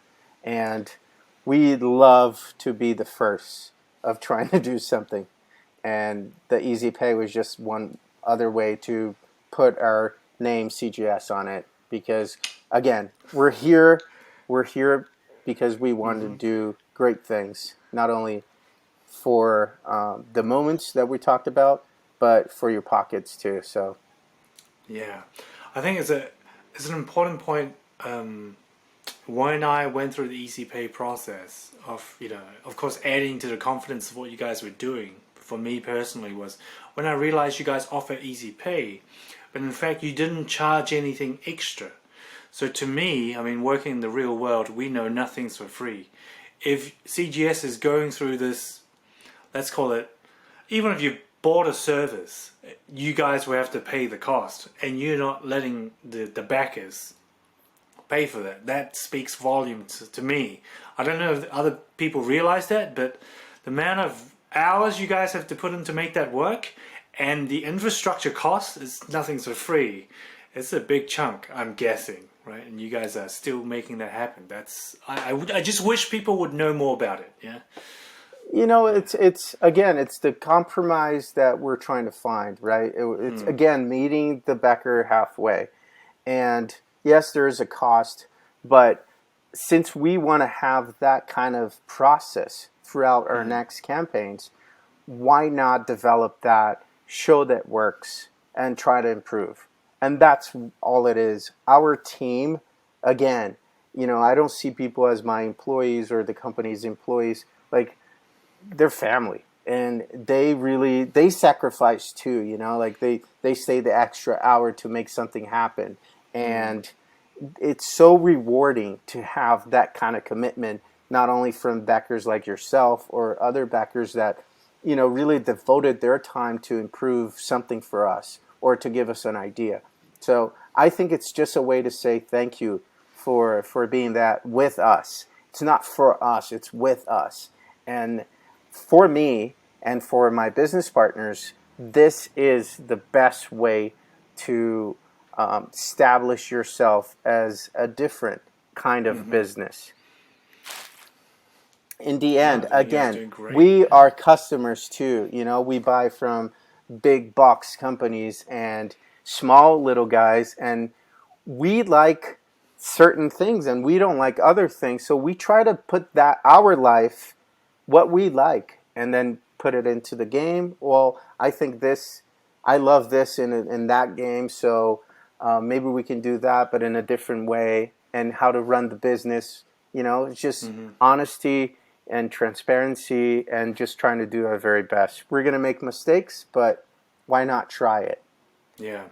And we'd love to be the first of trying to do something. And the EzPay was just one other way to put our name CGS on it. Because, again, we're here because we want to do great things. Not only for the moments that we talked about, but for your pockets too. So, yeah, I think it's an important point. When I went through the EzPay process of of course adding to the confidence of what you guys were doing, for me personally was when I realized you guys offer EzPay, but in fact you didn't charge anything extra. So to me, I mean, working in the real world, we know nothing's for free. If CGS is going through this, let's call it, even if you bought a service, you guys will have to pay the cost, and you're not letting the backers pay for that. That speaks volumes to me. I don't know if other people realize that, but the amount of hours you guys have to put in to make that work, and the infrastructure cost is nothing's for free. It's a big chunk, I'm guessing, right? And you guys are still making that happen. That's I just wish people would know more about it. Yeah. You know, it's again, it's the compromise that we're trying to find, right? It's again meeting the Becker halfway, and yes, there is a cost, but since we want to have that kind of process throughout our next campaigns, why not develop that, show that works, and try to improve? And that's all it is. Our team, again, you know, I don't see people as my employees or the company's employees. Like, they're family, and they sacrifice too, you know, like they stay the extra hour to make something happen, and it's so rewarding to have that kind of commitment, not only from backers like yourself or other backers that, you know, really devoted their time to improve something for us or to give us an idea. So I think it's just a way to say thank you for being that with us. It's not for us, it's with us. And for me and for my business partners, this is the best way to establish yourself as a different kind of business. In the end, again, we are customers too. You know, we buy from big box companies and small little guys, and we like certain things and we don't like other things. So we try to put that, our life, what we like, and then put it into the game. Well, I think this, I love this in that game, so maybe we can do that, but in a different way, and how to run the business. You know, it's just honesty and transparency and just trying to do our very best. We're going to make mistakes, but why not try it? Yeah.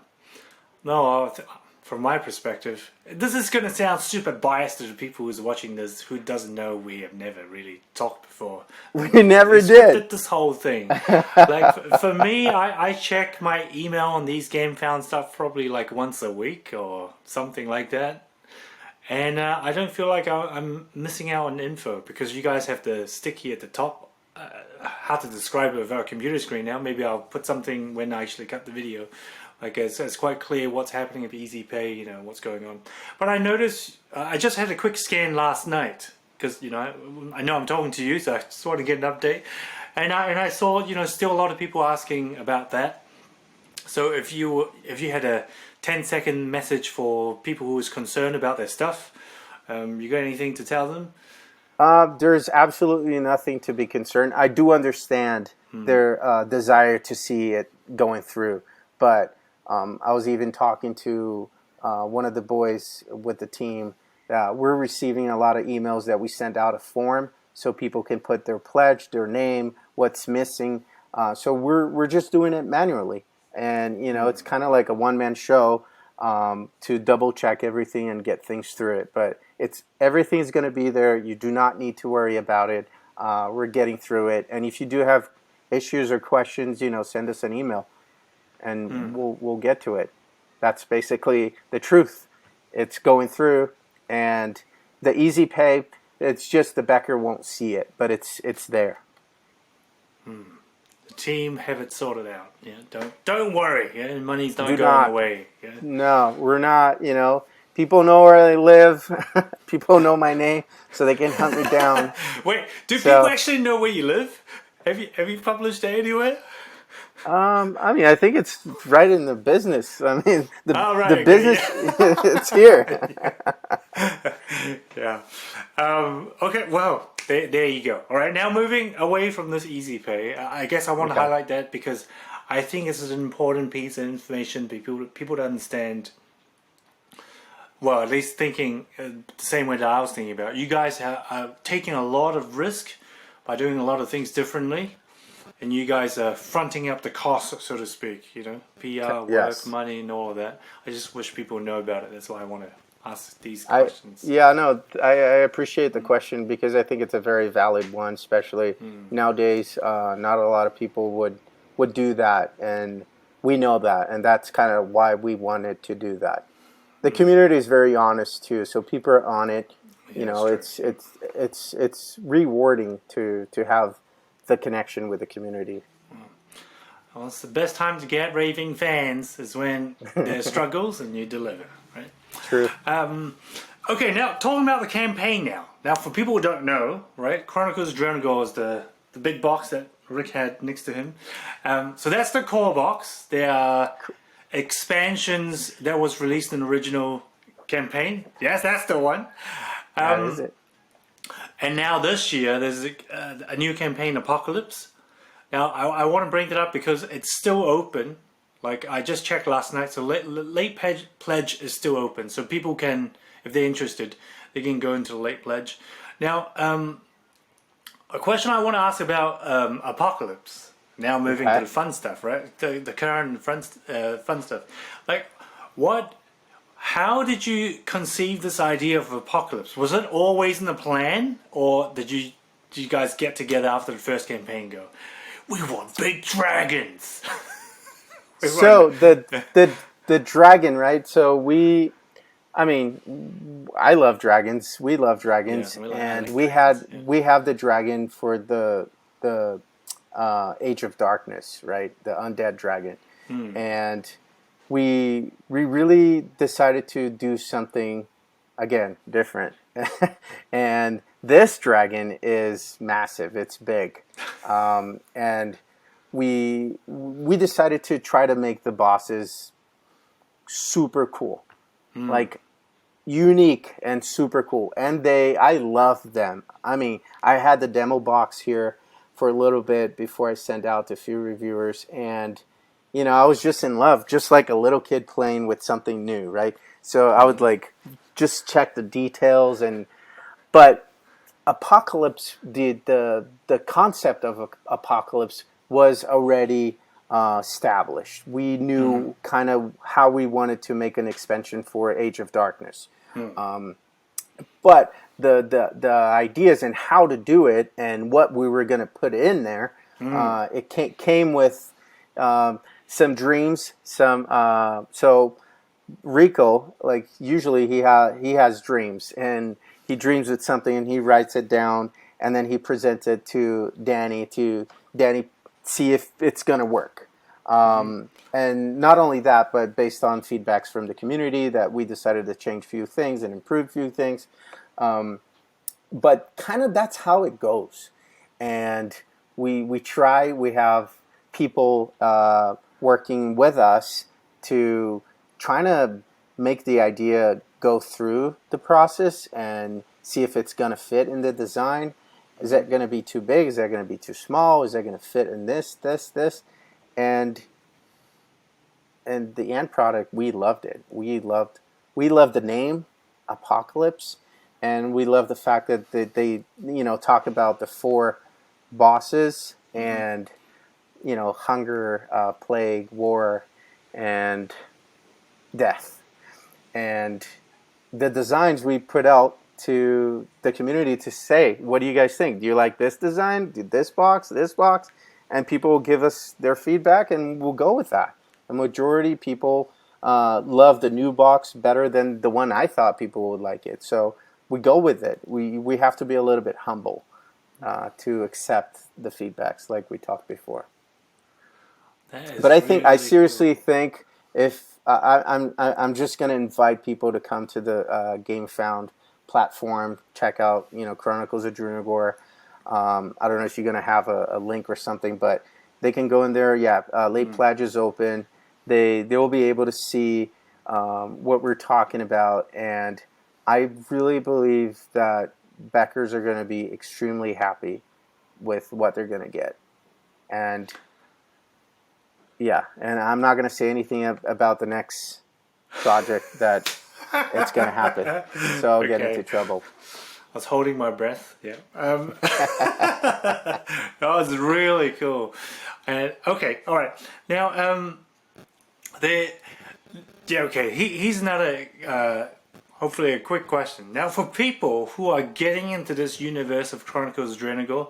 No, from my perspective, this is going to sound super biased to the people who's watching this who doesn't know we have never really talked before. We never did. This whole thing. Like, for me, I check my email on these GameFound stuff probably like once a week or something like that. And I don't feel like I'm missing out on info because you guys have the sticky at the top. How to describe it with our computer screen now. Maybe I'll put something when I actually cut the video. Like it's quite clear what's happening with EzPay, you know, what's going on. But I noticed, I just had a quick scan last night because, you know I'm talking to you, so I just want to get an update. And I saw, you know, still a lot of people asking about that. So if you had a 10-second message for people who is concerned about their stuff, you got anything to tell them? There's absolutely nothing to be concerned. I do understand their desire to see it going through, but I was even talking to one of the boys with the team. We're receiving a lot of emails that we send out a form so people can put their pledge, their name, what's missing. So we're just doing it manually, and you know it's kind of like a one-man show to double check everything and get things through it. But everything's going to be there. You do not need to worry about it. We're getting through it, and if you do have issues or questions, you know, send us an email. And we'll get to it. That's basically the truth. It's going through, and the EzPay, it's just the Becker won't see it, but it's there. The team have it sorted out. Yeah, don't worry. Yeah, money's not going away. Yeah? No, we're not. You know, people know where I live. People know my name, so they can hunt me down. Wait, do people actually know where you live? Have you published it anywhere? I mean, I think it's right in the business. I mean, the business, yeah. It's here. Yeah. Okay, well, there you go. All right, now moving away from this EzPay, I guess I want to highlight that because I think it's an important piece of information people to understand. Well, at least thinking the same way that I was thinking about. You guys are taking a lot of risk by doing a lot of things differently. And you guys are fronting up the cost, so to speak, you know, PR, work, money, and all of that. I just wish people know about it. That's why I want to ask these questions. I appreciate the question because I think it's a very valid one, especially nowadays. Not a lot of people would would do that, and we know that, and that's kind of why we wanted to do that. The community is very honest too, so people are on it. You know, it's rewarding to have the connection with the community. Well, it's the best time to get raving fans is when there's struggles and you deliver, right? True. Okay, now talking about the campaign now. Now, for people who don't know, right, Chronicles of Drunagor is the big box that Rick had next to him. So that's the core box. There are expansions that was released in the original campaign. Yes, that's the one. That is it. And now this year, there's a new campaign, Apocalypse. Now, I want to bring that up because it's still open. Like, I just checked last night, so late pledge is still open. So people can, if they're interested, they can go into the late pledge. Now, a question I want to ask about Apocalypse. Now moving to the fun stuff, right? The current fun stuff. Like, how did you conceive this idea of Apocalypse? Was it always in the plan? Or did you guys get together after the first campaign and go, we want big dragons? So the dragon, right? So I love dragons. We love dragons, and we have the dragon for the Age of Darkness, right? The undead dragon, and we really decided to do something again different, and this dragon is massive. It's big, and we decided to try to make the bosses super cool, like unique and super cool. And I love them. I mean, I had the demo box here for a little bit before I sent out to a few reviewers, and you know, I was just in love, just like a little kid playing with something new, right? So I would like just check the details, but Apocalypse, the concept of Apocalypse was already established. We knew kind of how we wanted to make an expansion for Age of Darkness, but the ideas and how to do it and what we were going to put in there, it came with some dreams. So Rico, like usually he has dreams, and he dreams with something and he writes it down, and then he presents it to Danny see if it's going to work. And not only that, but based on feedbacks from the community, that we decided to change a few things and improve a few things. But kind of that's how it goes. And we have people working with us to try to make the idea go through the process and see if it's going to fit in the design. Is that going to be too big? Is that going to be too small? Is that going to fit in this? And the end product, we loved it. We loved the name Apocalypse, and we love the fact that they talk about the 4 bosses and hunger, plague, war, and death. And the designs we put out to the community to say, what do you guys think? Do you like this design? This box? And people will give us their feedback, and we'll go with that. The majority of people love the new box better than the one I thought people would like it. So we go with it. We have to be a little bit humble to accept the feedbacks, like we talked before. But I seriously think if I'm just going to invite people to come to the GameFound platform, check out Chronicles of Drunagor. I don't know if you're going to have a link or something, but they can go in there. Late pledge is open. They will be able to see what we're talking about, and I really believe that backers are going to be extremely happy with what they're going to get. And and I'm not going to say anything about the next project that it's going to happen, so I'll get into trouble. I was holding my breath. Yeah, that was really cool. And okay, all right. Now, here's another. Hopefully, a quick question. Now, for people who are getting into this universe of Chronicles of Drunagor,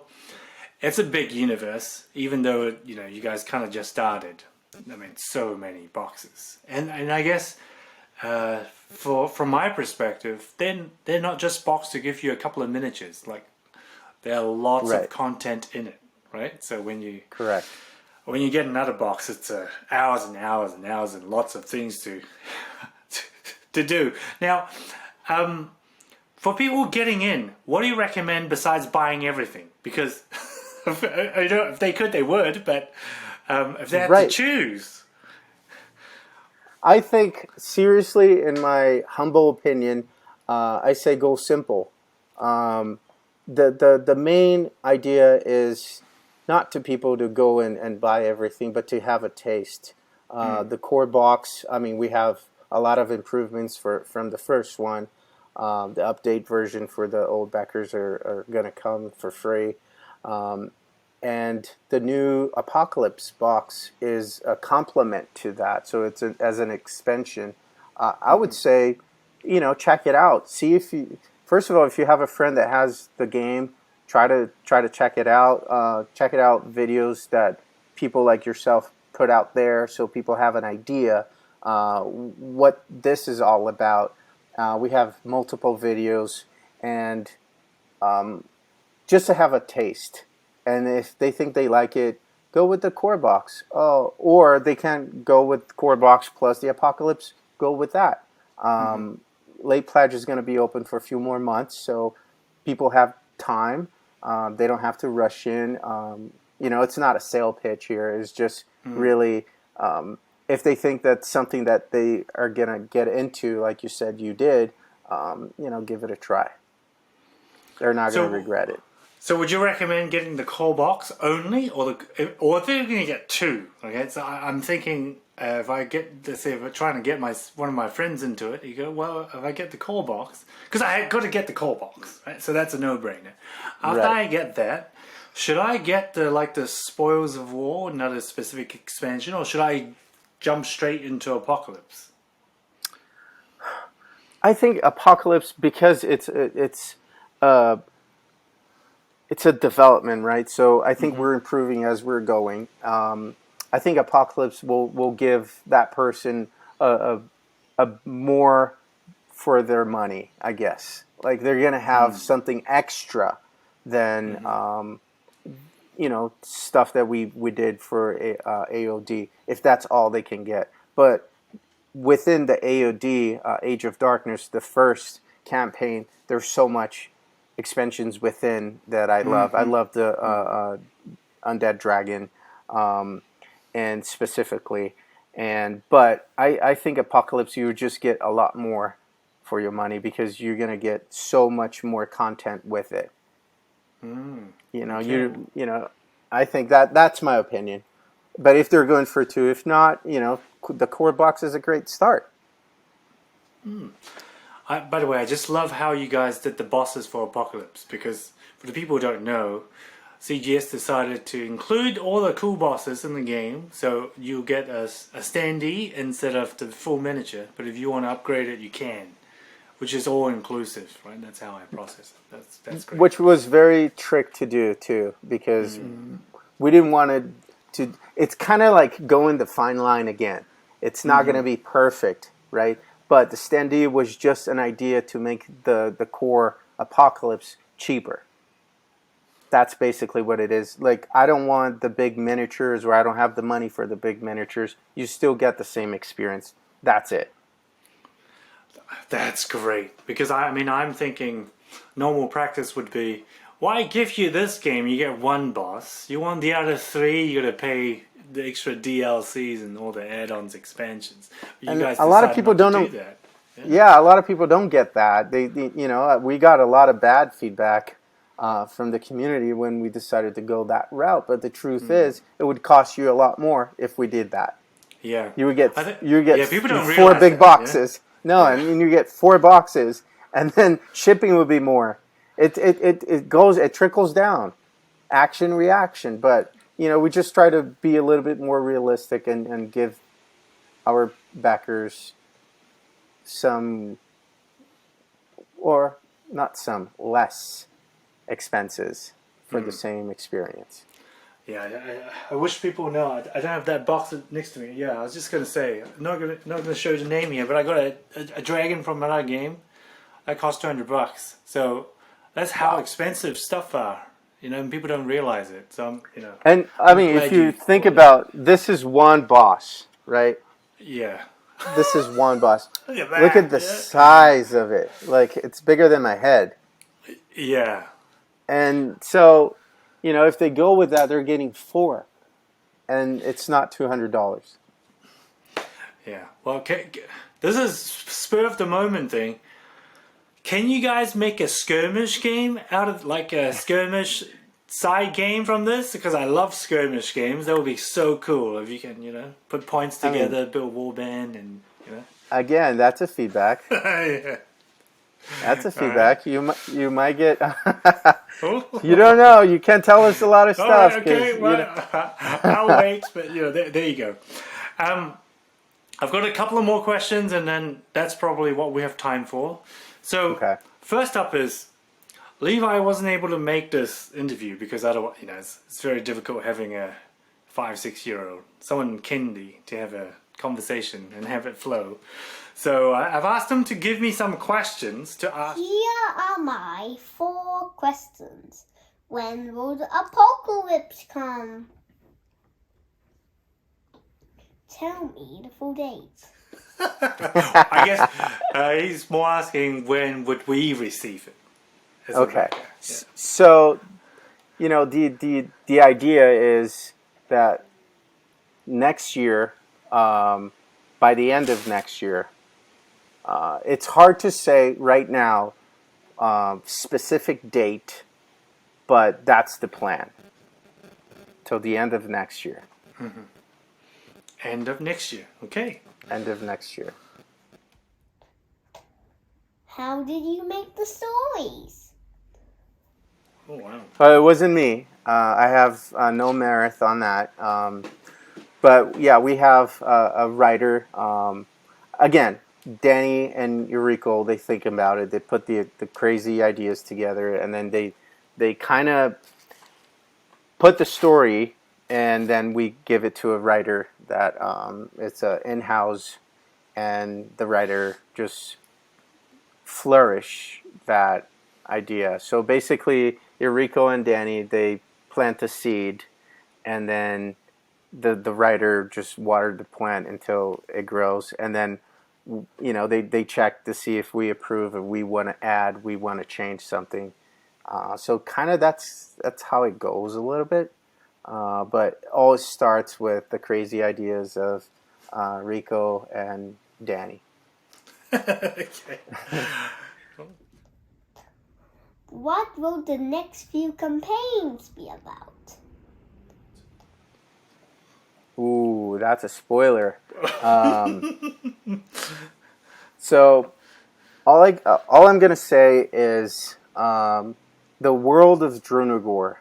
it's a big universe, even though you guys kind of just started. I mean, so many boxes, and I guess from my perspective, then they're not just box to give you a couple of miniatures. Like there are lots of content in it, right? So when you get another box, it's hours and hours and hours and lots of things to to do. Now, for people getting in, what do you recommend besides buying everything? Because if they could, they would, but if they had to choose. I think, seriously, in my humble opinion, I say go simple. The main idea is not to people to go and buy everything, but to have a taste. The core box, I mean, we have a lot of improvements from the first one. The update version for the old backers are going to come for free. And the new Apocalypse box is a complement to that. So it's as an expansion. I would say, check it out. See if you, first of all, if you have a friend that has the game, try to check it out. Check it out, videos that people like yourself put out there, so people have an idea what this is all about. We have multiple videos, and just to have a taste. And if they think they like it, go with the core box. Or they can go with core box plus the Apocalypse. Go with that. Late pledge is going to be open for a few more months, so people have time. They don't have to rush in. It's not a sale pitch here. It's just really if they think that's something that they are going to get into, like you said you did, give it a try. They're not going to regret it. So would you recommend getting the core box only, or if they're going to get two? Okay, so I'm thinking if I get, let's say, if I'm trying to get one of my friends into it, you go, well, if I get the core box, because I got to get the core box, right? So that's a no-brainer. After I get that, should I get the Spoils of War, not a specific expansion, or should I jump straight into Apocalypse? I think Apocalypse, because it's a development, right? So I think we're improving as we're going. I think Apocalypse will give that person a more for their money, I guess. Like they're gonna have something extra than stuff that we did for AOD, if that's all they can get. But within the AOD, Age of Darkness, the first campaign, there's so much expansions within that I love. I love the Undead Dragon, and specifically, but I think Apocalypse, you would just get a lot more for your money because you're gonna get so much more content with it. I think that's my opinion. But if they're going for two, if not, the core box is a great start. By the way, I just love how you guys did the bosses for Apocalypse, because for the people who don't know, CGS decided to include all the cool bosses in the game, so you get a standee instead of the full miniature, but if you want to upgrade it, you can, which is all inclusive, right? That's how I process it. That's great. Which was very trick to do too, because we didn't want to. It's kind of like going the fine line again. It's not going to be perfect, right? But the standee was just an idea to make the core Apocalypse cheaper. That's basically what it is. Like, I don't want the big miniatures, or I don't have the money for the big miniatures. You still get the same experience. That's it. That's great. Because I'm thinking normal practice would be, why give you this game? You get one boss. You want the other three, you got to pay the extra DLCs and all the add-ons, expansions. You guys a lot of people don't know that. Yeah, a lot of people don't get that. They we got a lot of bad feedback from the community when we decided to go that route. But the truth is, it would cost you a lot more if we did that. Yeah, you would get people don't four big that, boxes. Yeah? No, I mean you get 4 boxes, and then shipping would be more. It trickles down, action reaction. But we just try to be a little bit more realistic and give our backers some, or not some, less expenses for the same experience. Yeah, I wish people know. I don't have that box next to me. Yeah, I was just gonna say, I'm not gonna show the name here, but I got a dragon from another game. That cost $200. So that's how expensive stuff are. And people don't realize it. So And I mean, if you think about, this is one boss, right? Yeah. This is one boss. Look at that. Look at the size of it. Like, it's bigger than my head. Yeah. And so, if they go with that, they're getting 4. And it's not $200. Yeah. Well, this is spur of the moment thing. Can you guys make a skirmish game out of, like, a skirmish side game from this? Because I love skirmish games. That would be so cool if you can, put points together, build warband, and Again, that's a feedback. Yeah. That's a feedback. Right. You might get. You don't know. You can't tell us a lot of stuff. Right, okay, well, I'll wait. But there you go. I've got a couple of more questions, and then that's probably what we have time for. So first up is, Levi wasn't able to make this interview because otherwise, it's very difficult having a 5-6 year old, someone kindy, to have a conversation and have it flow. So I've asked him to give me some questions to ask. Here are my 4 questions. When will the apocalypse come? Tell me the full date. I guess he's more asking when would we receive it. Okay. Yeah. So, the idea is that next year, by the end of next year, it's hard to say right now specific date, but that's the plan. Till the end of next year. Mm-hmm. End of next year. Okay. End of next year. How did you make the stories? Oh, wow. It wasn't me. I have no merit on that. But yeah, we have a writer. Again, Danny and Eureka, they think about it. They put the crazy ideas together, and then they kind of put the story, and then we give it to a writer that it's a in-house, and the writer just flourish that idea. So basically, Eureka and Danny, they plant a seed, and then the writer just watered the plant until it grows, and then they check to see if we approve, if we want to add, we want to change something. So kind of that's how it goes a little bit. But always starts with the crazy ideas of Rico and Danny. Okay. What will the next few campaigns be about? Ooh, that's a spoiler. So all I'm gonna say is the world of Drunagor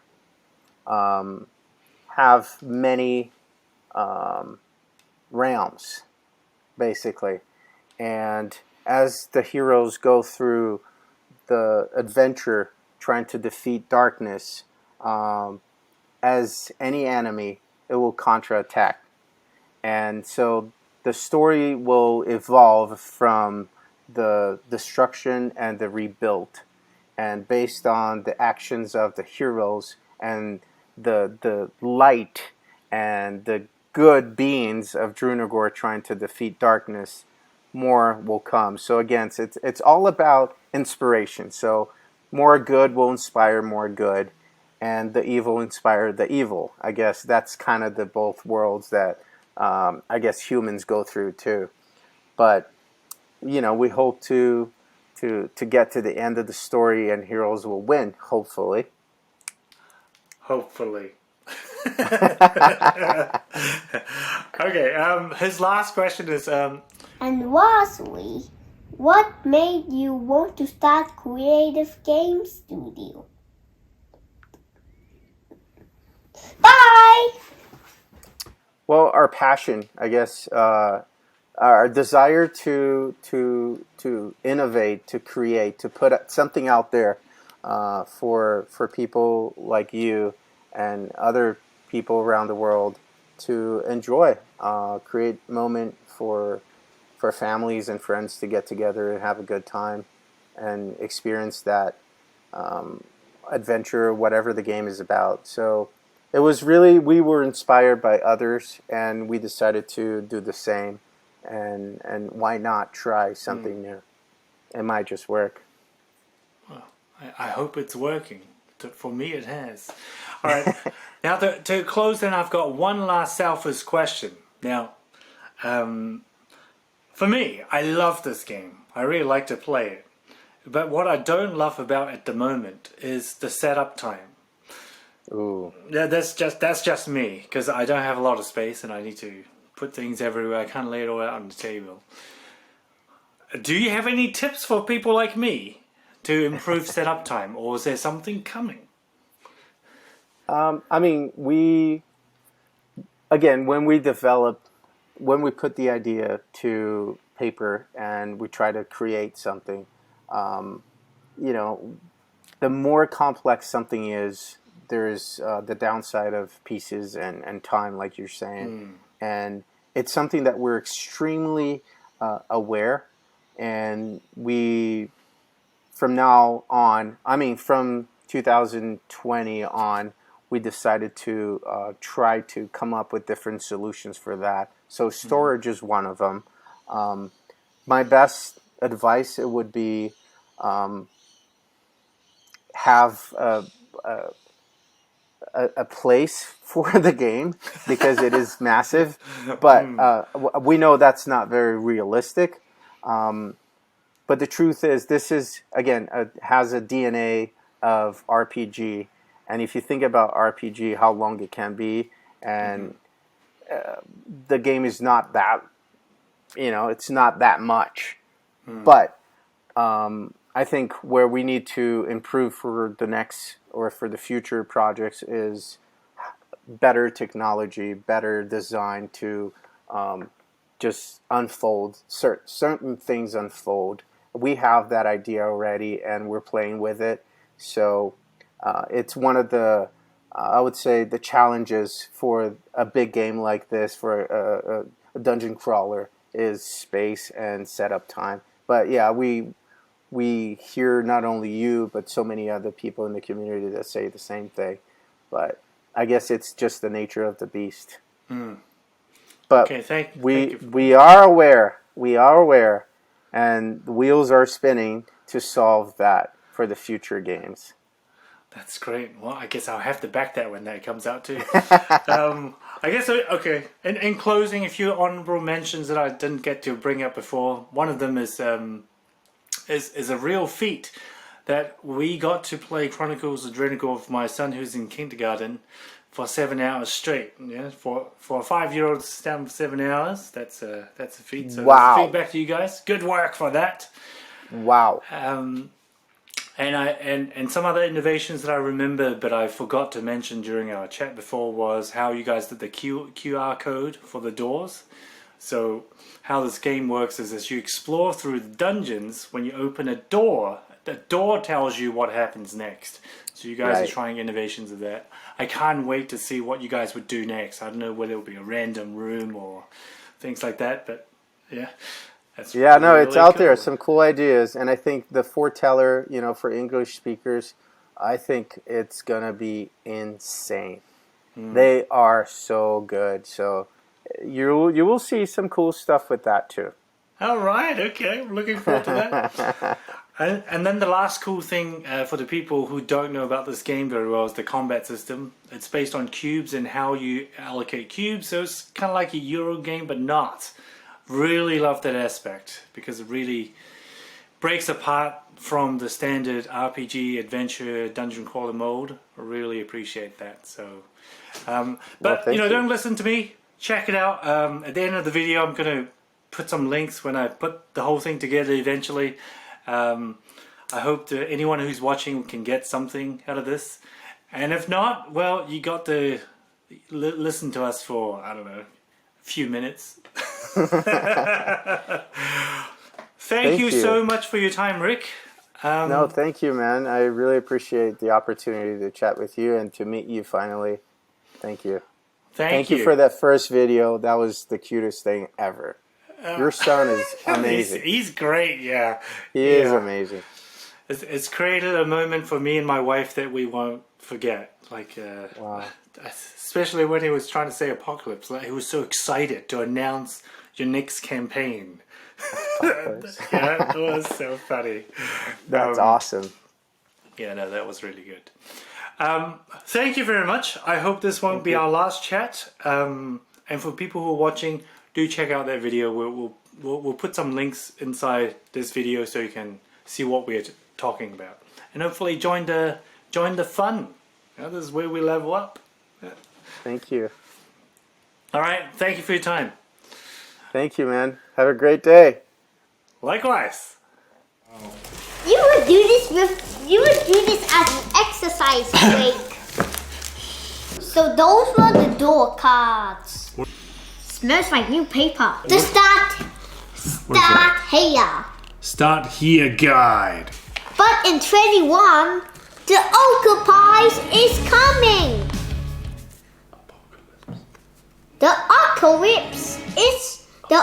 have many realms, basically, and as the heroes go through the adventure trying to defeat darkness, as any enemy, it will counterattack. And so the story will evolve from the destruction and the rebuild. And based on the actions of the heroes and the light and the good beings of Drunagor trying to defeat darkness, more will come. So again, it's all about inspiration. So more good will inspire more good, and the evil inspire the evil. I guess that's kind of the both worlds that I guess humans go through too. But we hope to get to the end of the story and heroes will win, hopefully. Hopefully. Okay, his last question is And lastly, what made you want to start Creative Game Studio? Bye! Well, our passion, I guess, our desire to innovate, to create, to put something out there for people like you and other people around the world to enjoy, create moment for families and friends to get together and have a good time and experience that adventure, whatever the game is about. So it was really, we were inspired by others, and we decided to do the same. And why not try something new? It might just work. Well, I hope it's working. For me, it has. All right. Now, to close, then, I've got one last selfish question. Now, for me, I love this game. I really like to play it. But what I don't love about it at the moment is the setup time. Ooh. Yeah, that's just me, because I don't have a lot of space and I need to put things everywhere. I can't lay it all out on the table. Do you have any tips for people like me to improve setup time, or is there something coming? I mean, when we put the idea to paper and we try to create something, the more complex something is, there's the downside of pieces and time, like you're saying. And it's something that we're extremely aware, and we, from now on, from 2020 on, we decided to try to come up with different solutions for that. So storage is one of them. My best advice, it would be have a place for the game, because it is massive. But we know that's not very realistic. But the truth is, this is, again, has a DNA of RPG. And if you think about RPG, how long it can be, and the game is not that, it's not that much. But I think where we need to improve for the next, or for the future projects, is better technology, better design to just unfold, certain things unfold. We have that idea already, and we're playing with it. So it's one of the, I would say, the challenges for a big game like this, for a dungeon crawler, is space and setup time. But yeah, we hear not only you, but so many other people in the community that say the same thing. But I guess it's just the nature of the beast. But Okay, thank you. We are aware, and the wheels are spinning to solve that for the future games. That's great. Well, I guess I'll have to back that when that comes out too. I guess, okay. In closing, a few honorable mentions that I didn't get to bring up before. One of them is a real feat that we got to play Chronicles of Drunagor with my son, who's in kindergarten, for 7 hours straight. Yeah, for a 5-year-old to stand for 7 hours, that's a feat. So wow. Feedback to you guys. Good work for that. Wow. And some other innovations that I remember, but I forgot to mention during our chat before, was how you guys did the QR code for the doors. So how this game works is, as you explore through the dungeons, when you open a door, the door tells you what happens next. So you guys are trying innovations of that. I can't wait to see what you guys would do next. I don't know whether it'll be a random room or things like that, but yeah. That's really, it's out cool. there. Some cool ideas. And I think the foreteller, for English speakers, I think it's going to be insane. They are so good. So you will see some cool stuff with that too. All right, okay, I'm looking forward to that. And then the last cool thing for the people who don't know about this game very well is the combat system. It's based on cubes and how you allocate cubes, so it's kind of like a Euro game, but not. Really love that aspect, because it really breaks apart from the standard RPG, adventure, dungeon crawler mode. I really appreciate that. So, but don't listen to me. Check it out. At the end of the video, I'm going to put some links when I put the whole thing together eventually. I hope that anyone who's watching can get something out of this. And if not, well, you got to listen to us for, I don't know, a few minutes. Thank you so much for your time, Rick. No, thank you, man. I really appreciate the opportunity to chat with you and to meet you finally. Thank you. Thank you for that first video. That was the cutest thing ever. Your son is amazing. He's great, yeah. He is amazing. It's created a moment for me and my wife that we won't forget. Like, Wow. especially when he was trying to say apocalypse. Like, he was so excited to announce your next campaign. Yeah, it was so funny. That's awesome. Yeah, no, that was really good. Thank you very much. I hope this won't be our last chat. And for people who are watching, do check out that video. We'll put some links inside this video so you can see what we're talking about, and hopefully join the fun. You know, this is where we level up. Yeah. Thank you. All right, thank you for your time. Thank you, man. Have a great day. Likewise. You would do this as an exercise break. So those were the door cards. Smells like new paper. The start here. Start here guide. But in 21, the occupies is coming. The apocalypse is the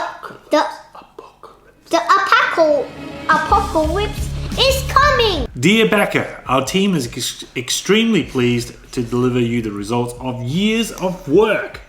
apocalypse is coming. Dear Becca, our team is extremely pleased to deliver you the results of years of work.